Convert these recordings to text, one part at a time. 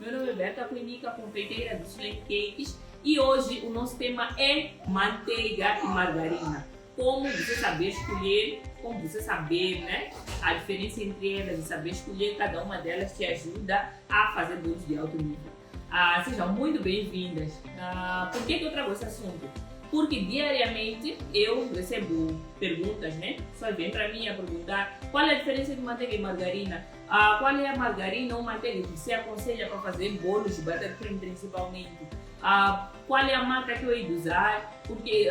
Meu nome é Berta Cuinica, confeiteira dos Slane Cakes, e hoje o nosso tema é manteiga e margarina. Como você saber escolher, como você saber, né, a diferença entre elas e saber escolher cada uma delas te ajuda a fazer bolos de alto nível. Sejam muito bem-vindas. Por que eu trago esse assunto? Porque diariamente eu recebo perguntas, né? Só vem para mim a perguntar qual é a diferença de manteiga e margarina, qual é a margarina ou manteiga que se aconselha para fazer bolos de buttercream principalmente, qual é a marca que eu hei de usar, porque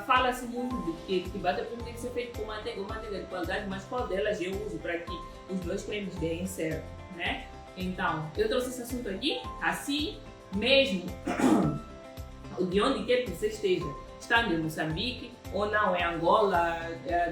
fala-se muito de que buttercream tem que ser feito com manteiga ou manteiga de qualidade, mas qual delas eu uso para que os dois cremes deem certo, né? Então, eu trouxe esse assunto aqui, assim mesmo, de onde quer que você esteja, estando em Moçambique, ou não, em Angola,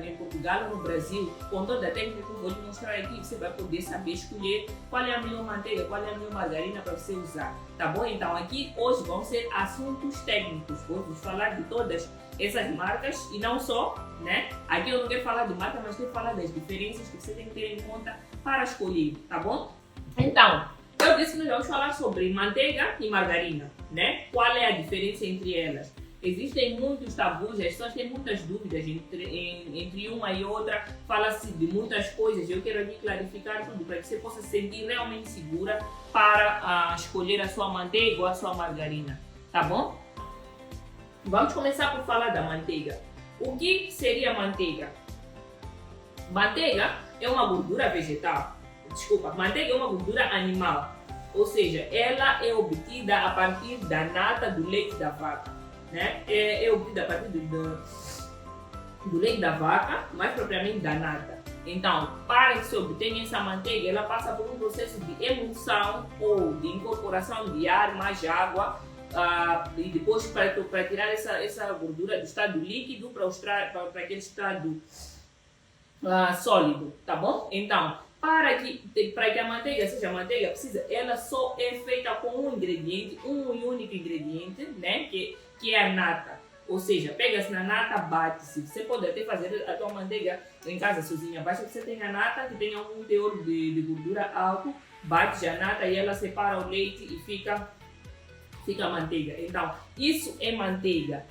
em Portugal ou no Brasil, com toda a técnica que eu vou te mostrar aqui, você vai poder saber escolher qual é a melhor manteiga, qual é a melhor margarina para você usar, tá bom? Então aqui hoje vão ser assuntos técnicos, vou falar de todas essas marcas e não só, né? Aqui eu não quero falar de marca, mas quero falar das diferenças que você tem que ter em conta para escolher, tá bom? Então, eu disse que nós vamos falar sobre manteiga e margarina, né? Qual é a diferença entre elas? Existem muitos tabus, as pessoas têm muitas dúvidas entre uma e outra, fala-se de muitas coisas. Eu quero aqui clarificar tudo para que você possa se sentir realmente segura para escolher a sua manteiga ou a sua margarina, tá bom? Vamos começar por falar da manteiga. O que seria manteiga? Manteiga é uma gordura vegetal. Desculpa, manteiga é uma gordura animal, ou seja, ela é obtida a partir da nata do leite da vaca, né? É obtida a partir do leite da vaca, mais propriamente da nata. Então, para que se obtenha essa manteiga, ela passa por um processo de emulsão ou de incorporação de ar mais água, e depois para tirar essa gordura do estado líquido para aquele estado sólido, tá bom? Então, para que a manteiga seja manteiga, ela só é feita com um ingrediente, um único ingrediente, né? Que é a nata. Ou seja, pega-se na nata, bate-se. Você pode até fazer a tua manteiga em casa sozinha, basta que você tenha nata que tenha um teor de gordura alto, bate a nata e ela separa o leite e fica a manteiga. Então, isso é manteiga.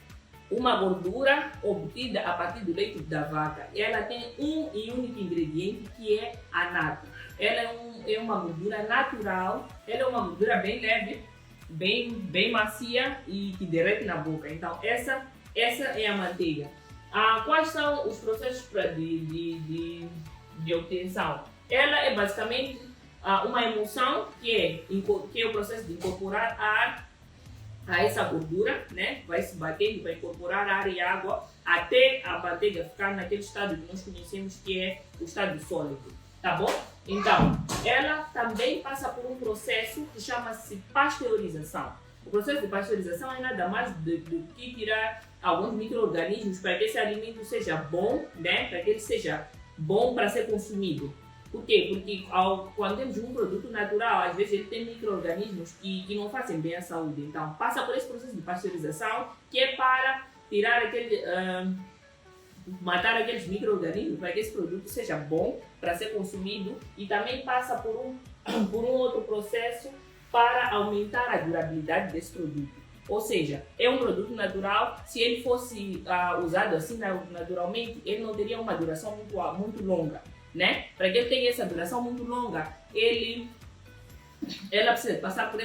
Uma gordura obtida a partir do leite da vaca. Ela tem um e único ingrediente que é a nata. Ela é uma gordura natural, ela é uma gordura bem leve, bem macia e que derrete na boca. Então essa é a manteiga. Quais são os processos de obtenção? Ela é basicamente uma emulsão que é o processo de incorporar ar a essa gordura, né? Vai se batendo, vai incorporar ar e água até a manteiga ficar naquele estado que nós conhecemos que é o estado sólido, tá bom? Então, ela também passa por um processo que chama-se pasteurização. O processo de pasteurização é nada mais do que tirar alguns micro-organismos para que esse alimento seja bom, né? Para que ele seja bom para ser consumido. Por quê? Porque quando temos um produto natural, às vezes ele tem micro-organismos que não fazem bem à saúde. Então, passa por esse processo de pasteurização, que é para tirar matar aqueles micro-organismos para que esse produto seja bom para ser consumido, e também passa por um outro processo para aumentar a durabilidade desse produto. Ou seja, é um produto natural, se ele fosse usado assim naturalmente, ele não teria uma duração muito longa, né? Para que ele tenha essa duração muito longa, ela precisa passar por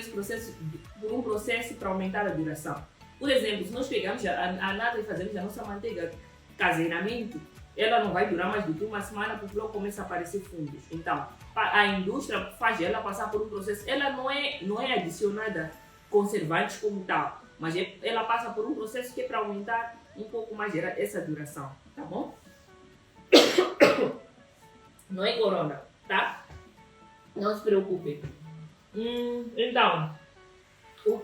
um processo para aumentar a duração. Por exemplo, se nós pegamos a nata e fazemos a nossa manteiga caseiramente, ela não vai durar mais do que uma semana porque logo começa a aparecer fungos. Então, a indústria faz ela passar por um processo. Ela não é adicionada conservantes como tal, mas ela passa por um processo que é para aumentar um pouco mais essa duração, tá bom? Não é corona, tá? Não se preocupem. Então, o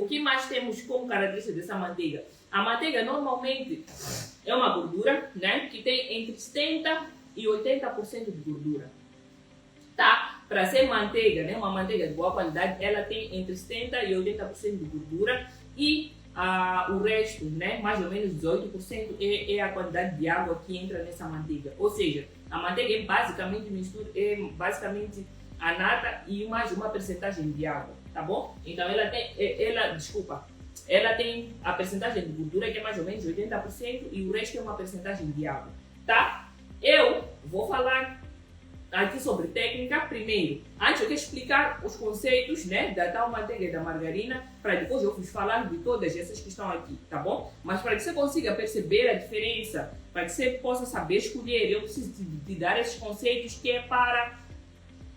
que mais temos como característica dessa manteiga? A manteiga normalmente é uma gordura, né, que tem entre 70% e 80% de gordura, tá? Para ser manteiga, né, uma manteiga de boa qualidade, ela tem entre 70% e 80% de gordura e o resto, né, mais ou menos 18% é a quantidade de água que entra nessa manteiga. Ou seja, a manteiga é basicamente a nata e mais uma percentagem de água, tá bom? Então ela tem a percentagem de gordura que é mais ou menos 80% e o resto é uma percentagem de água, tá? Eu vou falar aqui sobre técnica primeiro. Antes eu quero explicar os conceitos, né, da tal manteiga e da margarina, para depois eu vos falar de todas essas que estão aqui, tá bom? Mas para que você consiga perceber a diferença, para que você possa saber escolher, eu preciso te dar esses conceitos que é para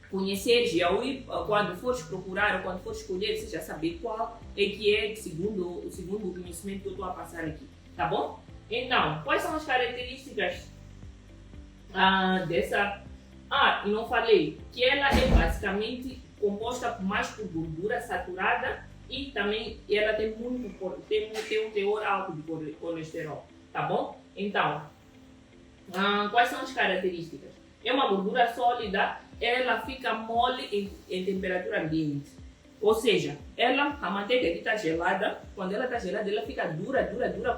conheceres e ao ir, quando fores procurar ou quando fores escolher, você já saber qual é que é segundo o conhecimento que eu estou a passar aqui, tá bom? Então, quais são as características dessa... e não falei que ela é basicamente composta mais por gordura saturada e também ela tem um teor alto de colesterol, tá bom? Então, quais são as características? É uma gordura sólida, ela fica mole em temperatura ambiente. Ou seja, a manteiga que está gelada, quando ela está gelada, ela fica dura,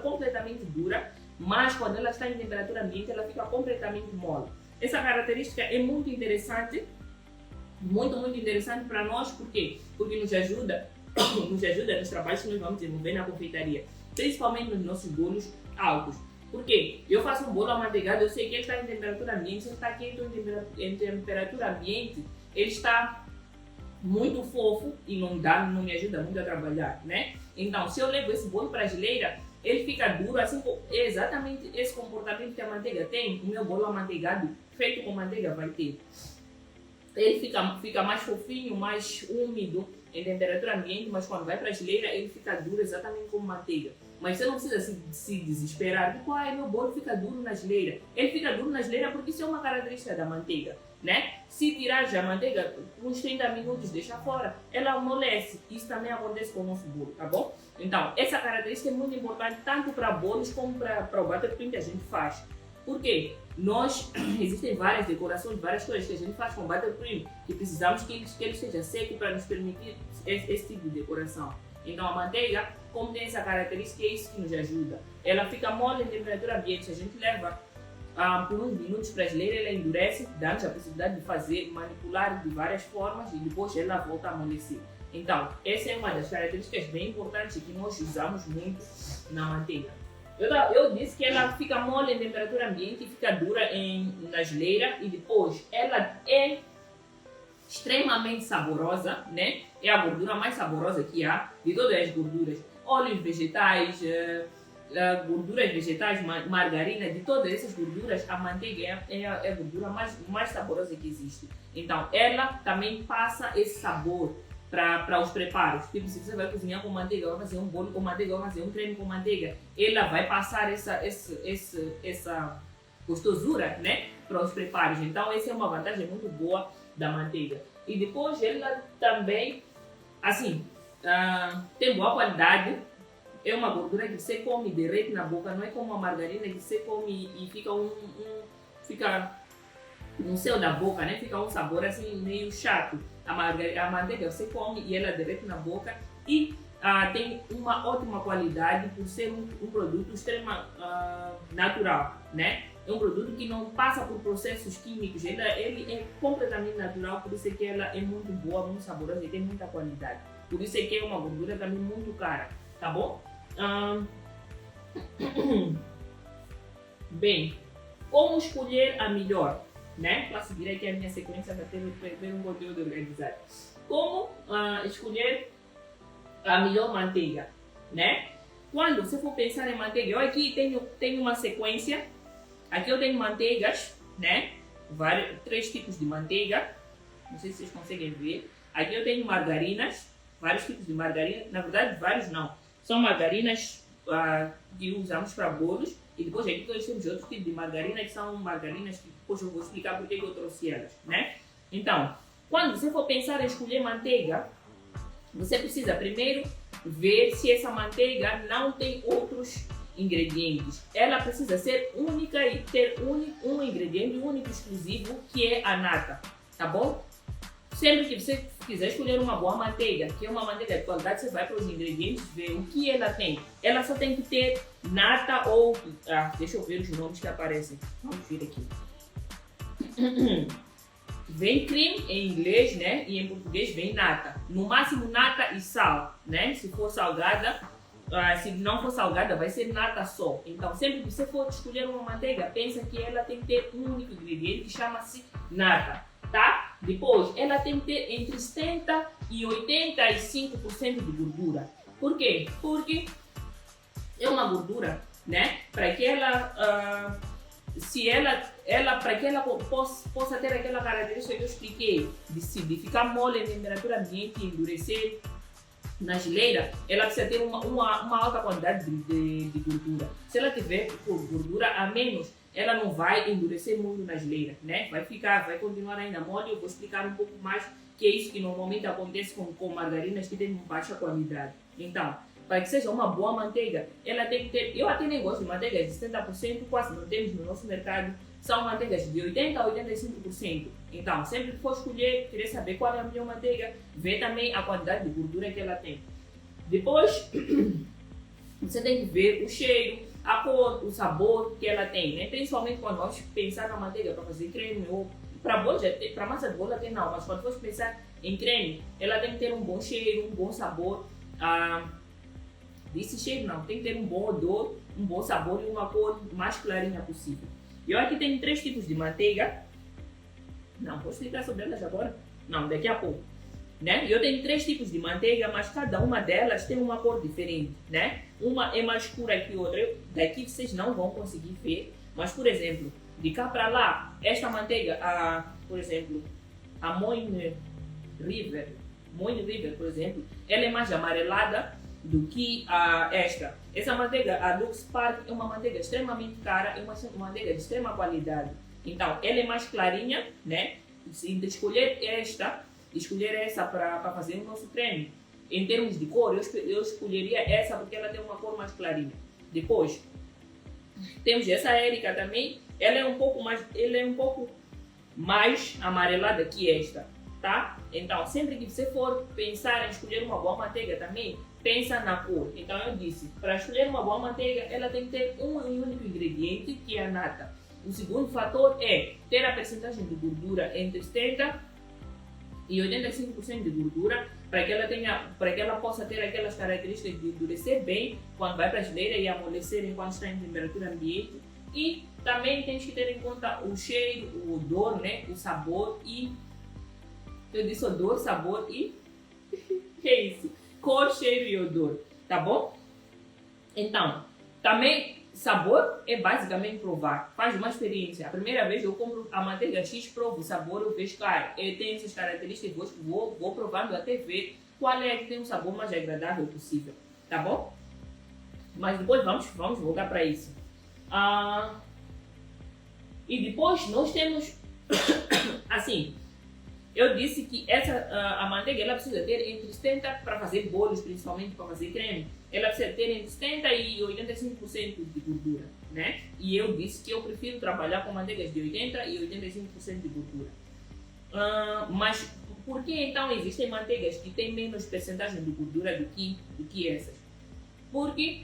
completamente dura, mas quando ela está em temperatura ambiente, ela fica completamente mole. Essa característica é muito interessante, muito interessante para nós, por quê? Porque nos ajuda nos trabalhos que nós vamos desenvolver na confeitaria, principalmente nos nossos bolos altos. Por quê? Eu faço um bolo amanteigado, eu sei que ele está em temperatura ambiente, se ele está quente em temperatura ambiente, ele está muito fofo e não me ajuda muito a trabalhar, né? Então, se eu levo esse bolo para a geleira, ele fica duro, assim, é exatamente esse comportamento que a manteiga tem. O meu bolo amanteigado, feito com manteiga, vai ter. Ele fica mais fofinho, mais úmido em temperatura ambiente, mas quando vai para a geleira, ele fica duro exatamente como manteiga. Mas você não precisa se desesperar, porque meu bolo fica duro na geleira. Ele fica duro na geleira porque isso é uma característica da manteiga, né? Se tirar a manteiga uns 30 minutos, deixar fora, ela amolece. Isso também acontece com o nosso bolo, tá bom? Então, essa característica é muito importante tanto para bolos como para o buttercream que a gente faz. Por quê? Existem várias decorações, várias coisas que a gente faz com buttercream que precisamos que ele esteja seco para nos permitir esse tipo de decoração. Então a manteiga, como tem essa característica, é isso que nos ajuda. Ela fica mole em temperatura ambiente, se a gente leva por uns minutos para a geleira, ela endurece, dá-nos a possibilidade de manipular de várias formas e depois ela volta a amolecer. Então, essa é uma das características bem importantes que nós usamos muito na manteiga. Eu disse que ela fica mole em temperatura ambiente e fica dura na geleira e depois ela é extremamente saborosa, né? É a gordura mais saborosa que há de todas as gorduras. Óleos vegetais, gorduras vegetais, margarina, de todas essas gorduras, a manteiga é a gordura mais saborosa que existe. Então, ela também passa esse sabor para os preparos. Tipo, se você vai cozinhar com manteiga, vai fazer um bolo com manteiga, vai fazer um creme com manteiga, ela vai passar essa gostosura, né, para os preparos. Então, essa é uma vantagem muito boa da manteiga. E depois ela também, assim, tem boa qualidade. É uma gordura que você come e derrete na boca, não é como a margarina que você come e fica no céu da boca, né? Fica um sabor assim meio chato. A manteiga você come e ela derrete na boca e tem uma ótima qualidade por ser um produto extremamente natural, né? É um produto que não passa por processos químicos, ele é completamente natural, por isso é que ela é muito boa, muito saborosa e tem muita qualidade. Por isso é que é uma gordura também muito cara, tá bom? Bem, como escolher a melhor, né? Vou seguir aqui a minha sequência para ter um conteúdo organizado. Como escolher a melhor manteiga, né? Quando você for pensar em manteiga, eu aqui tenho uma sequência. Aqui eu tenho manteigas, né? 3 tipos de manteiga. Não sei se vocês conseguem ver. Aqui eu tenho margarinas, vários tipos de margarina. Na verdade, vários não. São margarinas que usamos para bolos. E depois aqui nós temos outros tipos de margarina, que são margarinas que depois eu vou explicar porque eu trouxe elas, né? Então, quando você for pensar em escolher manteiga, você precisa primeiro ver se essa manteiga não tem outros ingredientes. Ela precisa ser única e ter um ingrediente único exclusivo, que é a nata, tá bom? Sempre que você quiser escolher uma boa manteiga, que é uma manteiga de qualidade, você vai para os ingredientes, ver o que ela tem. Ela só tem que ter nata ou... deixa eu ver os nomes que aparecem. Vamos ver aqui. vem cream em inglês, né? E em português vem nata. No máximo nata e sal, né? Se for salgada, se não for salgada, vai ser nata só. Então, sempre que você for escolher uma manteiga, pensa que ela tem que ter um único ingrediente que chama-se nata, tá? Depois, ela tem que ter entre 70% e 85% de gordura. Por quê? Porque é uma gordura, né? Para que ela, para que ela possa ter aquela característica que eu expliquei, de ficar mole em temperatura ambiente e endurecer na geleira, ela precisa ter uma alta quantidade de gordura. Se ela tiver gordura a menos, ela não vai endurecer muito na geleira, né? Vai continuar ainda mole. Eu vou explicar um pouco mais, que é isso que normalmente acontece com margarinas que têm baixa qualidade. Então, para que seja uma boa manteiga, ela tem que ter... Eu até nem gosto de manteigas de 70%, quase não temos no nosso mercado. São manteigas de 80% a 85%. Então, sempre que for escolher, querer saber qual é a melhor manteiga, vê também a quantidade de gordura que ela tem. Depois, você tem que ver o cheiro, a cor, o sabor que ela tem, né? Principalmente quando vamos pensar na manteiga para fazer creme ou para massa de bolo até não, mas quando for pensar em creme, ela tem que ter um bom cheiro, um bom sabor. Desse cheiro não, tem que ter um bom odor, um bom sabor e uma cor mais clarinha possível. Eu aqui tenho 3 tipos de manteiga. Não, vou explicar sobre elas agora? Não, daqui a pouco. Né? Eu tenho 3 tipos de manteiga, mas cada uma delas tem uma cor diferente, né? Uma é mais escura que outra. Daqui vocês não vão conseguir ver, mas por exemplo, de cá para lá, esta manteiga, por exemplo, a Moine River, por exemplo, ela é mais amarelada do que esta. Essa manteiga, a Lux Park, é uma manteiga extremamente cara, é uma manteiga de extrema qualidade. Então, ela é mais clarinha, né? Se escolher essa para fazer o nosso creme, em termos de cor, eu escolheria essa porque ela tem uma cor mais clarinha. Depois, temos essa Érica também, ela é um pouco mais amarelada que esta, tá? Então, sempre que você for pensar em escolher uma boa manteiga também, pensa na cor. Então, eu disse, para escolher uma boa manteiga, ela tem que ter um único ingrediente, que é a nata. O segundo fator é ter a percentagem de gordura entre 70% e 85% de gordura, para que ela possa ter aquelas características de endurecer bem quando vai para a geleira e amolecer enquanto está em temperatura ambiente. E também tens que ter em conta o cheiro, o odor, né? O sabor e... Eu disse odor, sabor e... que é isso? Cor, cheiro e odor, tá bom? Então, também sabor é basicamente provar. Faz uma experiência. A primeira vez eu compro a manteiga X, provo o sabor, eu vejo, cara, ele tem essas características, vou provando até ver qual é que tem um sabor mais agradável possível, tá bom? Mas depois vamos voltar para isso. E depois nós temos, assim, eu disse que a manteiga ela precisa ter entre 70%, para fazer bolos, principalmente para fazer creme, ela precisa ter entre 70% e 85% de gordura, né? E eu disse que eu prefiro trabalhar com manteigas de 80% e 85% de gordura. Mas por que então existem manteigas que têm menos percentagem de gordura do que essas? Porque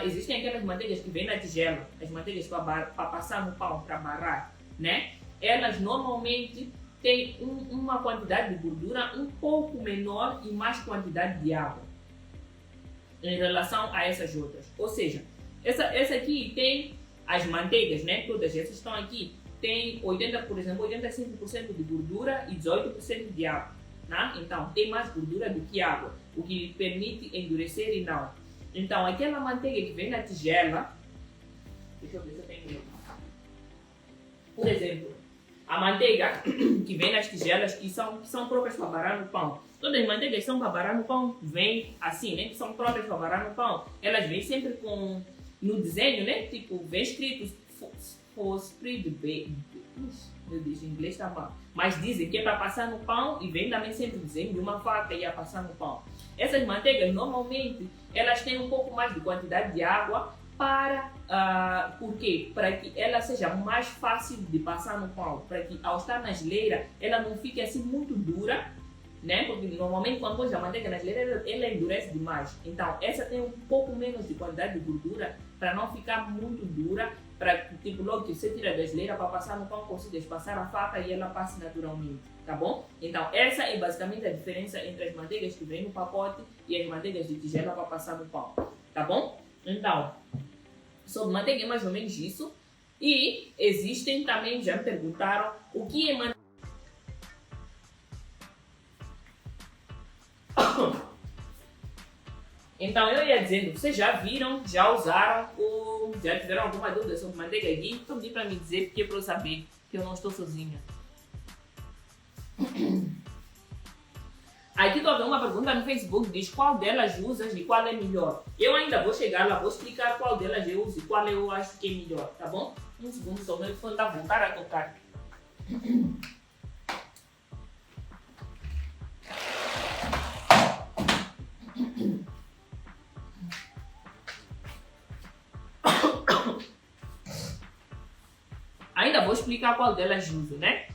existem aquelas manteigas que vêm na tigela, as manteigas para passar no pão, para barrar, né? Elas normalmente têm uma quantidade de gordura um pouco menor e mais quantidade de água em relação a essas outras. Ou seja, essa aqui tem as manteigas, né? Todas essas estão aqui, tem 85% de gordura e 18% de água, né? Então tem mais gordura do que água, o que permite endurecer e não. Então aquela manteiga que vem na tigela, deixa eu ver se eu tenho. Por exemplo, a manteiga que vem nas tigelas que são próprias para barar no pão. Todas as manteigas que são para barar no pão vêm assim, né? Que são próprias para barar no pão. Elas vêm sempre no desenho, né? Tipo, vem escrito for spread baby. Meu Deus, em inglês está mal. Mas dizem que é para passar no pão e vem também sempre o desenho de uma faca e a passar no pão. Essas manteigas, normalmente, elas têm um pouco mais de quantidade de água por quê? Para que ela seja mais fácil de passar no pão, para que ao estar na geleira ela não fique assim muito dura, né? Porque normalmente quando põe a manteiga na geleira ela endurece demais. Então essa tem um pouco menos de quantidade de gordura para não ficar muito dura, para que tipo, logo que você tira da geleira para passar no pão consigas passar a faca e ela passe naturalmente. tá bom? Então, essa é basicamente a diferença entre as manteigas que vêm no pacote e as manteigas de tigela para passar no pão, tá bom? Então, sobre manteiga é mais ou menos isso. E existem também, já me perguntaram, o que é manteiga? Então, eu ia dizendo, vocês já viram, já usaram, ou já tiveram alguma dúvida sobre manteiga ghee? Então, diz para me dizer, porque é para eu saber que eu não estou sozinha. Aqui estou vendo uma pergunta no Facebook, diz qual delas usas e qual é melhor. Eu ainda vou chegar lá, vou explicar qual delas eu uso e qual eu acho que é melhor, tá bom? Um segundo, só o meu telefone está a voltar a tocar. Ainda vou explicar qual delas uso, né?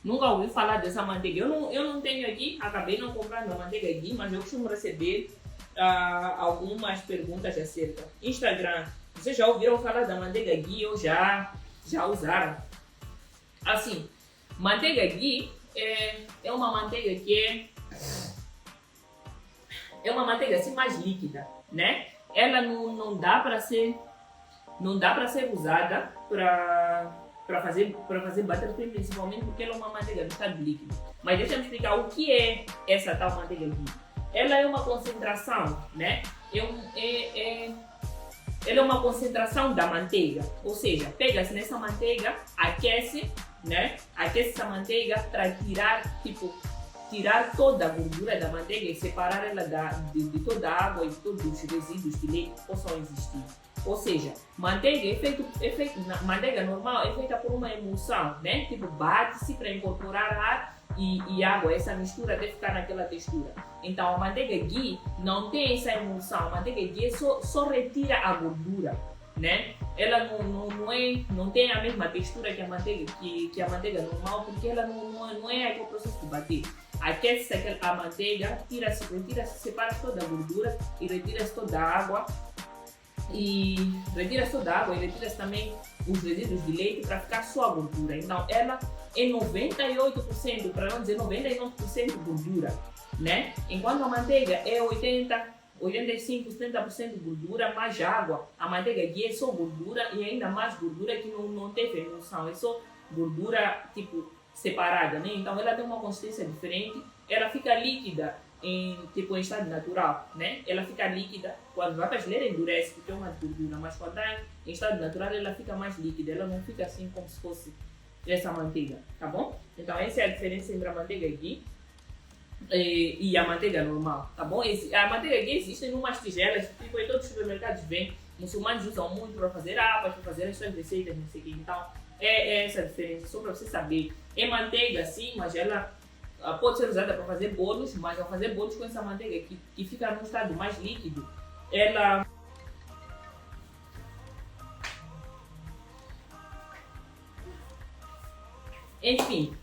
Nunca ouvi falar dessa manteiga. Eu não tenho aqui, acabei não comprando a manteiga aqui, mas eu costumo receber algumas perguntas acerca. Instagram, vocês já ouviram falar da manteiga ghee ou já usaram? Assim, manteiga ghee é uma manteiga que é uma manteiga assim mais líquida, né? Ela não dá para ser usada para fazer buttercream, principalmente porque ela é uma manteiga do estado líquido. Mas deixa eu explicar o que é essa tal manteiga ghee. Ela é uma concentração, né? Ela é uma concentração da manteiga, ou seja, pega-se nessa manteiga, aquece, né? Aquece essa manteiga para tirar toda a gordura da manteiga e separar ela de toda a água e de todos os resíduos de leite que possam existir. Ou seja, manteiga manteiga normal é feita por uma emulsão, né? Tipo, bate-se para incorporar ar e água, essa mistura até ficar naquela textura. Então, a manteiga ghee não tem essa emulsão, a manteiga ghee só retira a gordura, né? Ela não tem a mesma textura que a manteiga normal, porque ela não é aquele processo de bater. Aquece a manteiga, retira-se, separa toda a gordura e retira-se toda a água. E retira-se também os resíduos de leite para ficar só a gordura. Então ela é 98%, para não dizer 99% gordura, né? Enquanto a manteiga é 85, 70% gordura mais água. A manteiga ghee é só gordura e ainda mais gordura que não teve emulsão, é só gordura tipo separada, né? Então ela tem uma consistência diferente, ela fica líquida em estado natural, né? Ela fica líquida, quando vai para a geleira endurece porque é uma gordura, mas quando está em estado natural ela fica mais líquida, ela não fica assim como se fosse essa manteiga, tá bom? Então essa é a diferença entre a manteiga ghee e a manteiga normal, tá bom? A manteiga ghee existe em umas tigelas, tipo em todos os supermercados vem, muçulmanos usam muito para fazer apas, para fazer as suas receitas, não sei o que, então é essa a diferença, só para você saber. É manteiga sim, mas ela pode ser usada para fazer bolos, mas ao fazer bolos com essa manteiga que fica num estado mais líquido, ela enfim,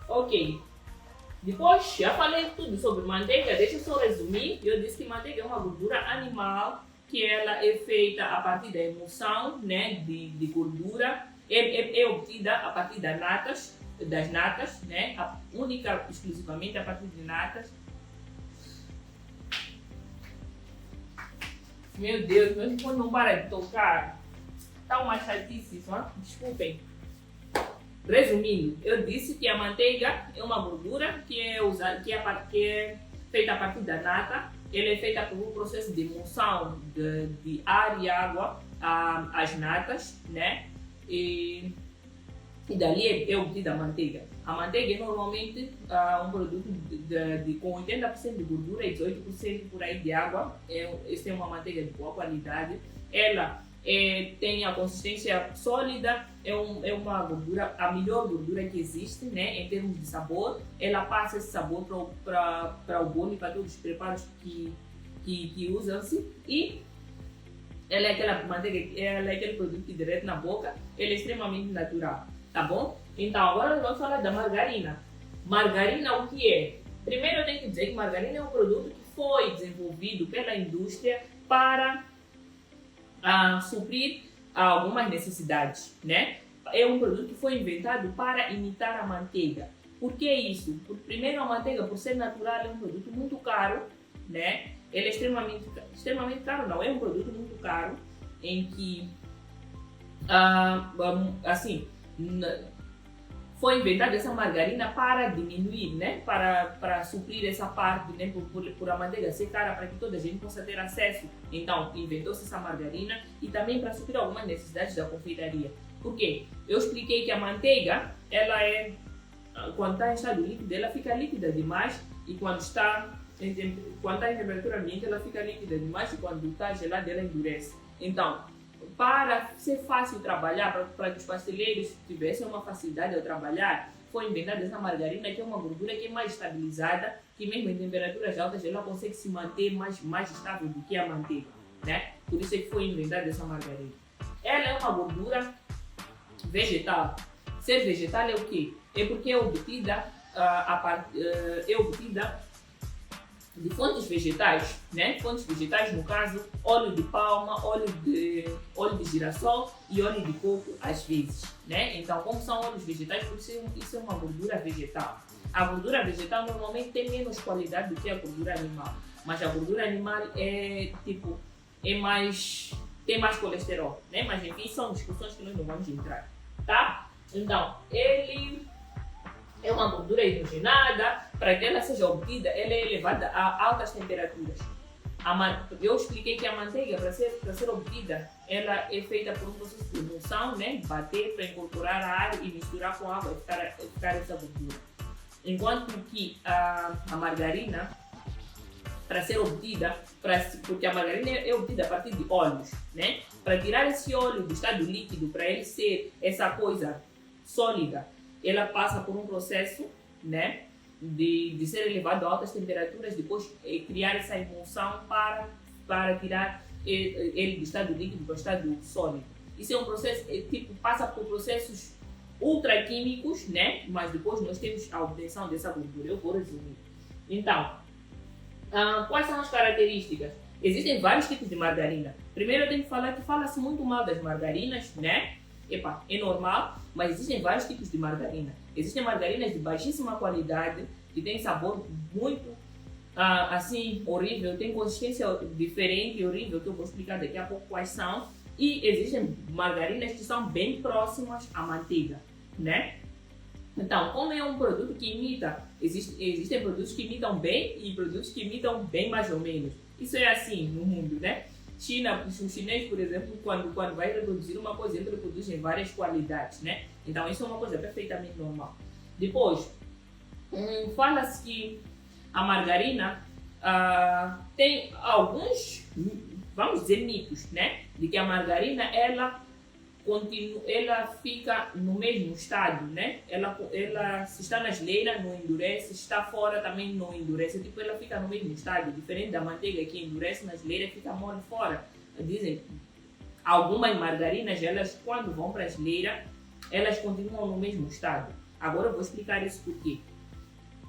ok. Depois já falei tudo sobre manteiga, deixa eu só resumir. Eu disse que manteiga é uma gordura animal que ela é feita a partir da emulsão, né, de gordura, é obtida a partir das natas, né, exclusivamente a partir de natas. Meu Deus, meu telefone não para de tocar. Tá uma chatice isso, hein? Desculpem. Resumindo, eu disse que a manteiga é uma gordura que é feita a partir da nata. Ela é feita por um processo de emulsão de ar e água às natas, né? E dali é obtida a manteiga. A manteiga é normalmente um produto com 80% de gordura e 18% por aí de água. Essa é uma manteiga de boa qualidade. Ela tem a consistência sólida, é uma gordura, a melhor gordura que existe, né, em termos de sabor. Ela passa esse sabor para o bolo e para todos os preparos que usam-se. E ela é aquela manteiga, ela é aquele produto que derrete na boca, ela é extremamente natural, tá bom? Então agora vamos falar da margarina. Margarina, o que é? Primeiro eu tenho que dizer que margarina é um produto que foi desenvolvido pela indústria para suprir algumas necessidades, né? é um produto que foi inventado para imitar a manteiga. Por que isso? Primeiro, a manteiga, por ser natural, é um produto muito caro, né? Ele é extremamente caro, não, é um produto muito caro, em que, assim, foi inventada essa margarina para diminuir, né? Para suprir essa parte, né? Por a manteiga ser cara, para que toda a gente possa ter acesso. Então, inventou-se essa margarina e também para suprir algumas necessidades da confeitaria. Por quê? Eu expliquei que a manteiga, ela quando está em estado líquido, ela fica líquida demais, e quando está em temperatura ambiente, ela fica líquida demais, e quando está gelada, ela endurece. Então, para ser fácil trabalhar, para que os pasteleiros tivessem uma facilidade ao trabalhar, foi inventada essa margarina, que é uma gordura que é mais estabilizada, que mesmo em temperaturas altas ela consegue se manter mais estável do que a manteiga, né? Por isso é que foi inventada essa margarina. Ela é uma gordura vegetal. Ser vegetal é o quê? É porque é obtida de fontes vegetais, né? Fontes vegetais, no caso, óleo de palma, óleo de girassol e óleo de coco, às vezes, né? Então, como são óleos vegetais, por isso é uma gordura vegetal. A gordura vegetal normalmente tem menos qualidade do que a gordura animal, mas a gordura animal tem mais colesterol, né? Mas enfim, são discussões que nós não vamos entrar, tá? Então, ele é uma gordura hidrogenada. Para que ela seja obtida, ela é elevada a altas temperaturas. Eu expliquei que a manteiga, para ser obtida, ela é feita por um processo de emulsão, né? Bater para incorporar a água e misturar com água e ficar essa gordura. Enquanto que a margarina, para ser obtida, porque a margarina é obtida a partir de óleos, né? Para tirar esse óleo do estado líquido, para ele ser essa coisa sólida, ela passa por um processo, né? De ser elevado a altas temperaturas, depois criar essa emulsão para tirar ele do estado líquido para o estado sólido. Isso é um processo, passa por processos ultraquímicos, né? Mas depois nós temos a obtenção dessa gordura. Eu vou resumir. Então, quais são as características? Existem vários tipos de margarina. Primeiro eu tenho que falar que fala-se muito mal das margarinas, né? É normal, mas existem vários tipos de margarina. Existem margarinas de baixíssima qualidade, que têm sabor muito, assim, horrível, tem consistência diferente e horrível, que eu vou explicar daqui a pouco quais são. E existem margarinas que são bem próximas à manteiga, né? Então, como é um produto que imita, existem produtos que imitam bem e produtos que imitam bem mais ou menos. Isso é assim no mundo, né? O chinês, por exemplo, quando vai reproduzir uma coisa, ele reproduz em várias qualidades, né? Então, isso é uma coisa perfeitamente normal. Depois, fala-se que a margarina tem alguns, vamos dizer, mitos, né? De que a margarina, ela fica no mesmo estado, né? Ela se está na geleira, não endurece, se está fora também não endurece. Tipo, ela fica no mesmo estado, diferente da manteiga que endurece na geleira e fica mole fora. Dizem, algumas margarinas, elas quando vão para a geleira, elas continuam no mesmo estado. Agora eu vou explicar isso por quê.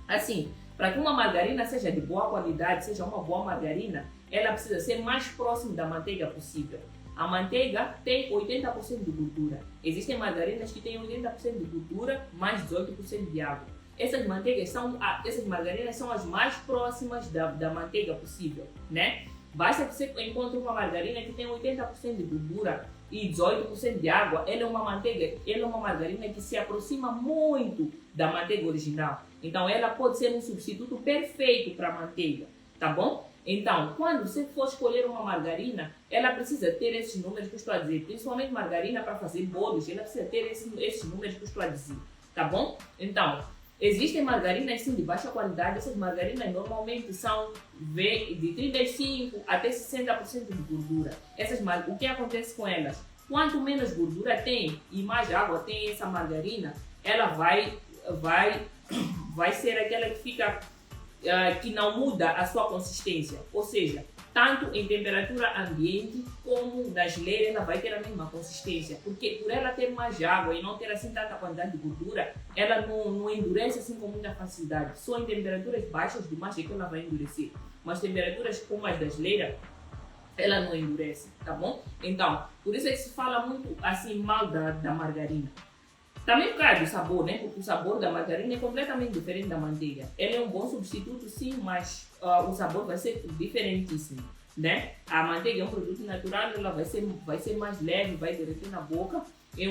Assim, para que uma margarina seja de boa qualidade, seja uma boa margarina, ela precisa ser mais próxima da manteiga possível. A manteiga tem 80% de gordura. Existem margarinas que têm 80% de gordura mais 18% de água. Essas margarinas são as mais próximas da manteiga possível, né? Basta que você encontre uma margarina que tem 80% de gordura e 18% de água, ela é uma margarina que se aproxima muito da manteiga original. Então ela pode ser um substituto perfeito para a manteiga, tá bom? Então, quando você for escolher uma margarina, ela precisa ter esses números que eu estou a dizer. Principalmente margarina para fazer bolos, ela precisa ter esses números que eu estou a dizer, tá bom? Então, existem margarinas sim de baixa qualidade. Essas margarinas normalmente são de 35% até 60% de gordura. O que acontece com elas? Quanto menos gordura tem e mais água tem essa margarina, ela vai ser aquela que fica... que não muda a sua consistência, ou seja, tanto em temperatura ambiente como na geleira ela vai ter a mesma consistência, porque por ela ter mais água e não ter assim tanta quantidade de gordura, ela não endurece assim com muita facilidade. Só em temperaturas baixas demais é que ela vai endurecer, mas temperaturas como as da geleira, ela não endurece, tá bom? Então, por isso é que se fala muito assim mal da margarina. Também por causa do sabor, né? Porque o sabor da margarina é completamente diferente da manteiga. Ela é um bom substituto, sim, mas o sabor vai ser diferentíssimo, né? A manteiga é um produto natural, ela vai ser mais leve, vai derreter na boca. É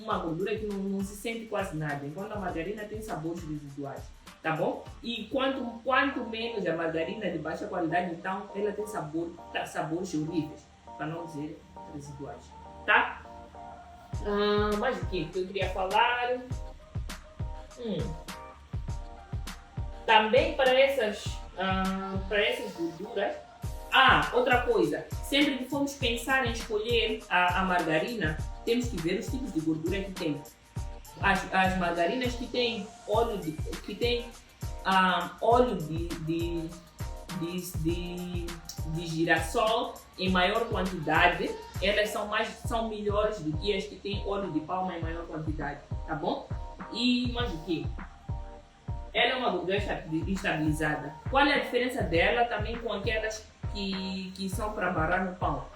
uma gordura que não se sente quase nada, enquanto a margarina tem sabores residuais, tá bom? E quanto menos a margarina de baixa qualidade, então ela tem sabores horríveis, para não dizer residuais, tá? Mais o que eu queria falar? Também para essas gorduras. Outra coisa, sempre que formos pensar em escolher a margarina, temos que ver os tipos de gordura que tem. As margarinas que têm óleo de girassol em maior quantidade, elas são melhores do que as que têm óleo de palma em maior quantidade, tá bom? E mais o que? Ela é uma gordura estabilizada. Qual é a diferença dela também com aquelas que são para barrar no pão?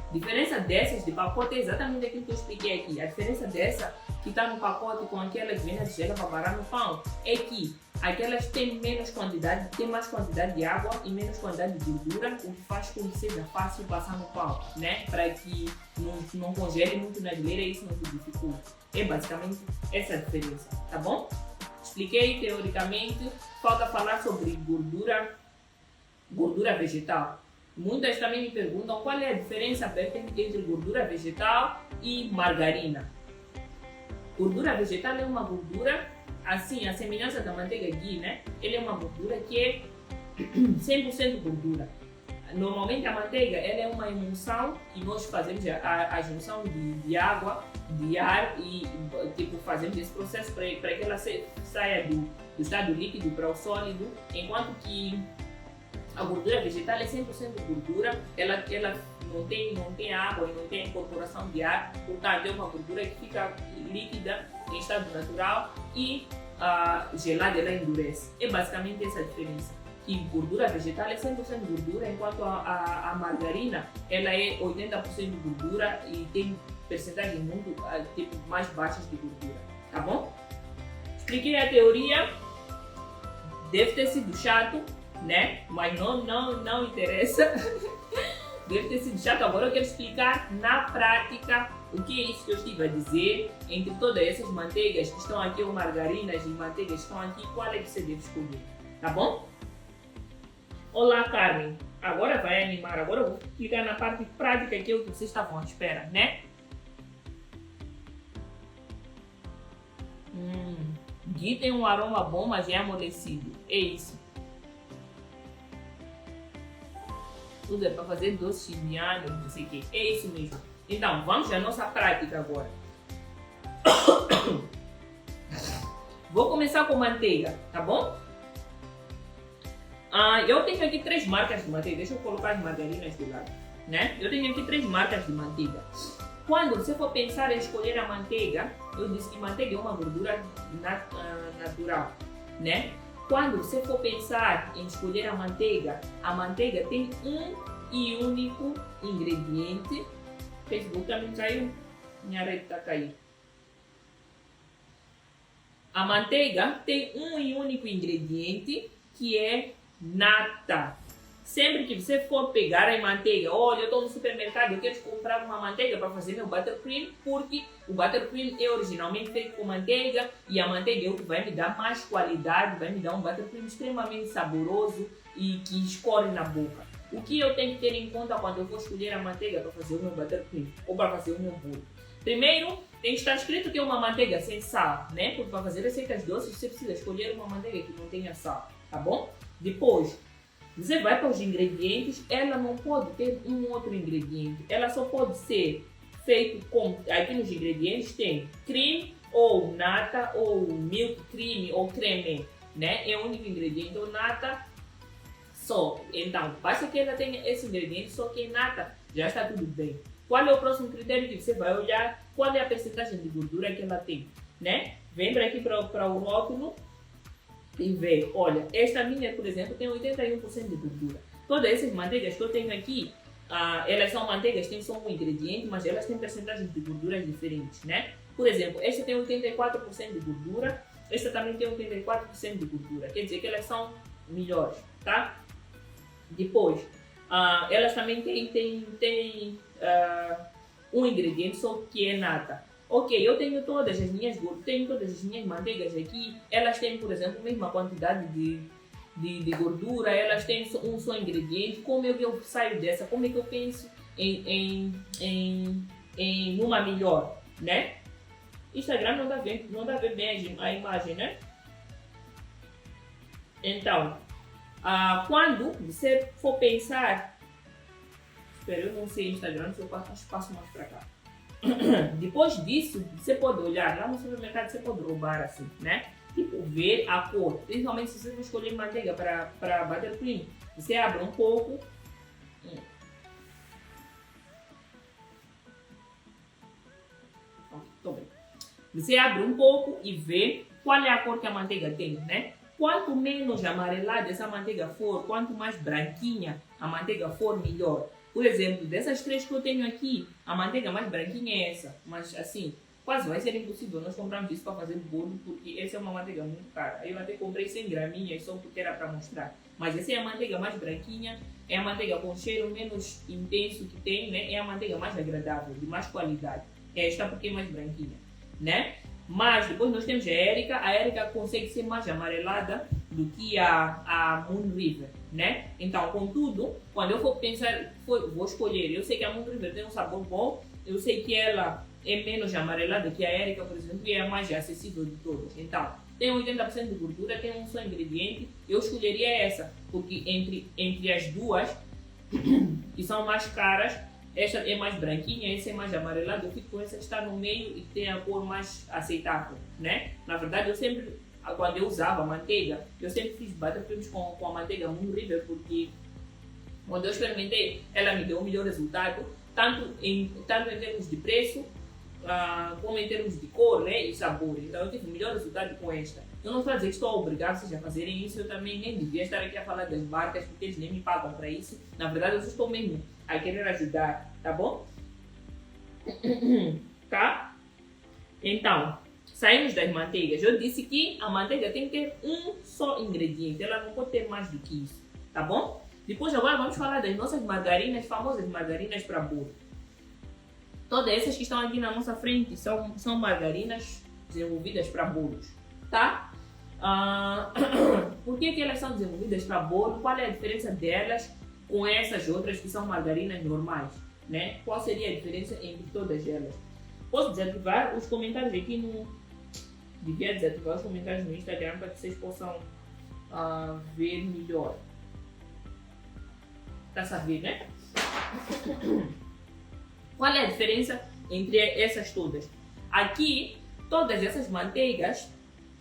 A diferença dessas de pacote é exatamente aquilo que eu expliquei aqui. A diferença dessa que está no pacote com aquela que vem na tigela para barrar no pão é que aquelas têm menos quantidade, têm mais quantidade de água e menos quantidade de gordura, o que faz com que seja fácil passar no pão, né? Para que não congele muito na geleira e isso não te dificulte. É basicamente essa a diferença, tá bom? Expliquei teoricamente, falta falar sobre gordura vegetal. Muitas também me perguntam qual é a diferença entre gordura vegetal e margarina. Gordura vegetal é uma gordura, assim, a semelhança da manteiga ghee, né? Ele é uma gordura que é 100% gordura. Normalmente a manteiga ela é uma emulsão que nós fazemos a junção de água, de ar e tipo, fazemos esse processo para que ela saia do estado líquido para o sólido, enquanto que a gordura vegetal é 100% gordura, ela não tem água e não tem incorporação de ar, portanto é uma gordura que fica líquida em estado natural e gelada ela endurece. É basicamente essa a diferença. E gordura vegetal é 100% gordura, enquanto a margarina ela é 80% gordura e tem percentagens muito tipo, mais baixas de gordura, tá bom? Expliquei a teoria, deve ter sido chato, né? Mas não interessa. Deve ter sido chato. Agora eu quero explicar na prática o que é isso que eu estive a dizer. Entre todas essas manteigas que estão aqui, ou margarinas e manteigas que estão aqui, qual é que você deve escolher, tá bom? Olá, Carmen. Agora vai animar. Agora eu vou explicar na parte prática que é o que vocês estavam à espera, né? Ghee tem um aroma bom, mas é amolecido. É isso. Tudo é para fazer doce indiano, não sei o que. É isso mesmo. Então, vamos à nossa prática agora. Vou começar com manteiga, tá bom? Eu tenho aqui 3 marcas de manteiga. Deixa eu colocar as margarinas de lado, né? Eu tenho aqui 3 marcas de manteiga. Quando você for pensar em escolher a manteiga, eu disse que manteiga é uma gordura natural, né? Quando você for pensar em escolher a manteiga tem um e único ingrediente. Facebook também caiu, minha rede está caindo. A manteiga tem um e único ingrediente que é nata. Sempre que você for pegar a manteiga, olha, eu estou no supermercado, eu quero comprar uma manteiga para fazer meu buttercream, porque o buttercream é originalmente feito com manteiga e a manteiga é o que vai me dar mais qualidade, vai me dar um buttercream extremamente saboroso e que escorre na boca. O que eu tenho que ter em conta quando eu vou escolher a manteiga para fazer o meu buttercream ou para fazer o meu bolo? Primeiro, tem que estar escrito que é uma manteiga sem sal, né? Porque para fazer receitas doces você precisa escolher uma manteiga que não tenha sal, tá bom? Depois, você vai para os ingredientes, ela não pode ter um outro ingrediente, ela só pode ser feito com, aqui nos ingredientes tem cream ou nata ou milk cream ou creme, né? É o único ingrediente, ou nata só. Então, basta que ela tenha esse ingrediente, só que nata, já está tudo bem. Qual é o próximo critério que você vai olhar? Qual é a percentagem de gordura que ela tem, né? Vem para aqui para o rótulo e ver, olha, esta minha, por exemplo, tem 81% de gordura. Todas essas manteigas que eu tenho aqui elas são manteigas, têm só um ingrediente, mas elas têm percentagens de gorduras diferentes, né? Por exemplo, esta tem 84% de gordura, esta também tem 84% de gordura, quer dizer que elas são melhores, tá? Depois, elas também têm um ingrediente só que é nata. Ok, eu tenho todas as minhas manteigas aqui, elas têm, por exemplo, a mesma quantidade de gordura, elas têm um só ingrediente. Como é que eu saio dessa? Como é que eu penso em uma melhor, né? Instagram não dá ver bem a imagem, né? Então, quando você for pensar, espera, eu não sei Instagram, se eu passo mais para cá. Depois disso, você pode olhar lá no supermercado, você pode roubar assim, né? Tipo, ver a cor. Principalmente se você for escolher manteiga para buttercream, você abre um pouco. Tô bem. Você abre um pouco e vê qual é a cor que a manteiga tem, né? Quanto menos amarelada essa manteiga for, quanto mais branquinha a manteiga for, melhor. Por exemplo, dessas três que eu tenho aqui, a manteiga mais branquinha é essa. Mas assim, quase vai ser impossível nós comprarmos isso para fazer bolo, porque essa é uma manteiga muito cara. Eu até comprei 100 graminhas só porque era para mostrar. Mas essa é a manteiga mais branquinha, é a manteiga com cheiro menos intenso que tem, né? É a manteiga mais agradável, de mais qualidade. Esta porque é mais branquinha, né? Mas depois nós temos a Erika consegue ser mais amarelada do que a Moon River, né? Então, contudo, quando eu for pensar, vou escolher, eu sei que a Moon River tem um sabor bom, eu sei que ela é menos amarelada que a Erika, por exemplo, e é a mais acessível de todas. Então, tem 80% de gordura, tem um só ingrediente, eu escolheria essa, porque entre as duas, que são mais caras, esta é mais branquinha, essa é mais amarelada, eu fico com essa que está no meio e tem a cor mais aceitável, né? Na verdade, eu sempre, quando eu usava manteiga, eu sempre fiz buttercreams com a manteiga Moon River, porque quando eu experimentei, ela me deu o melhor resultado, tanto em termos de preço, como em termos de cor, né, e sabor. Então eu tive o melhor resultado com esta. Eu não estou a dizer que estou a obrigar vocês a fazerem isso, eu também nem devia estar aqui a falar das marcas, porque eles nem me pagam para isso. Na verdade, eu só estou mesmo a querer ajudar, tá bom? Tá? Então, saímos das manteigas. Eu disse que a manteiga tem que ter um só ingrediente, ela não pode ter mais do que isso, tá bom? Depois agora vamos falar das nossas margarinas, famosas margarinas para bolo. Todas essas que estão aqui na nossa frente são margarinas desenvolvidas para bolos, tá? Por que elas são desenvolvidas para bolo? Qual é a diferença delas com essas outras que são margarinas normais, né? Qual seria a diferença entre todas elas? Posso desativar os comentários aqui no... Devia desativar os comentários no Instagram para que vocês possam ver melhor. Tá sabendo, né? Qual é a diferença entre essas todas? Aqui, todas essas manteigas,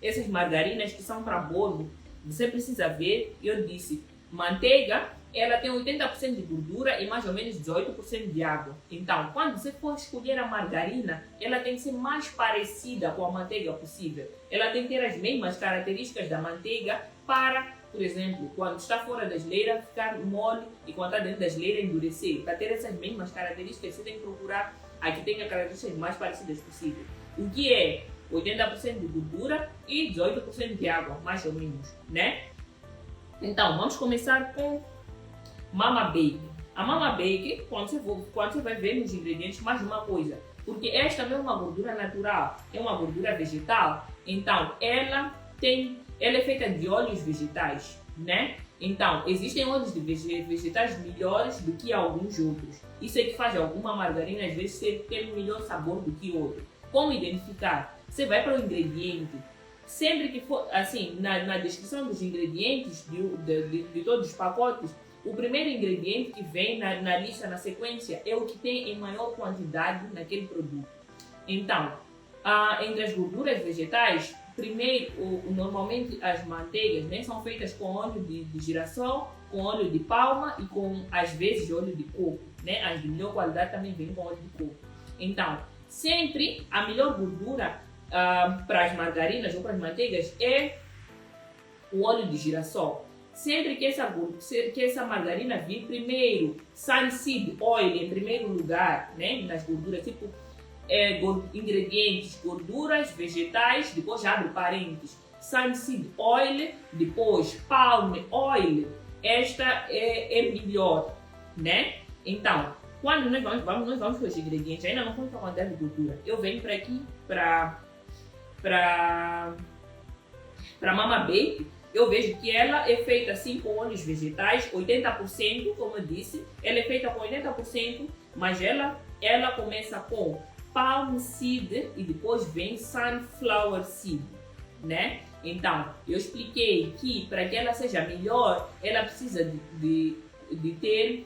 essas margarinas que são para bolo, você precisa ver, eu disse, manteiga, ela tem 80% de gordura e mais ou menos 18% de água. Então, quando você for escolher a margarina, ela tem que ser mais parecida com a manteiga possível. Ela tem que ter as mesmas características da manteiga para, por exemplo, quando está fora da geleira, ficar mole e quando está dentro da geleira, endurecer. Para ter essas mesmas características, você tem que procurar a que tenha características mais parecidas possível. O que é 80% de gordura e 18% de água, mais ou menos, né? Então, vamos começar com Mama Bake. A Mama Bake, quando você vai ver nos ingredientes, mais uma coisa, porque esta não é uma gordura natural, é uma gordura vegetal, então ela é feita de óleos vegetais, né? Então, existem óleos de vegetais melhores do que alguns outros. Isso é que faz alguma margarina, às vezes, ter um melhor sabor do que outro. Como identificar? Você vai para o ingrediente. Sempre que for, assim, na descrição dos ingredientes de todos os pacotes, o primeiro ingrediente que vem na lista, na sequência, é o que tem em maior quantidade naquele produto. Então, entre as gorduras vegetais, primeiro, normalmente as manteigas, né, são feitas com óleo de girassol, com óleo de palma e com, às vezes, óleo de coco. Né? As de melhor qualidade também vêm com óleo de coco. Então, sempre a melhor gordura para as margarinas ou para as manteigas é o óleo de girassol. sempre que essa margarina vir primeiro, sunseed oil em primeiro lugar, né? Nas gorduras, tipo ingredientes, gorduras, vegetais, depois abre parênteses, sunseed oil, depois palm oil, esta é melhor, né? Então, quando nós vamos para os ingredientes, ainda não vamos para a quantidade de gordura. Eu venho para aqui, para Mama Baby, eu vejo que ela é feita assim com óleos vegetais, 80%, como eu disse, ela é feita com 80%, mas ela começa com palm seed e depois vem sunflower seed, né? Então, eu expliquei que para que ela seja melhor, ela precisa de ter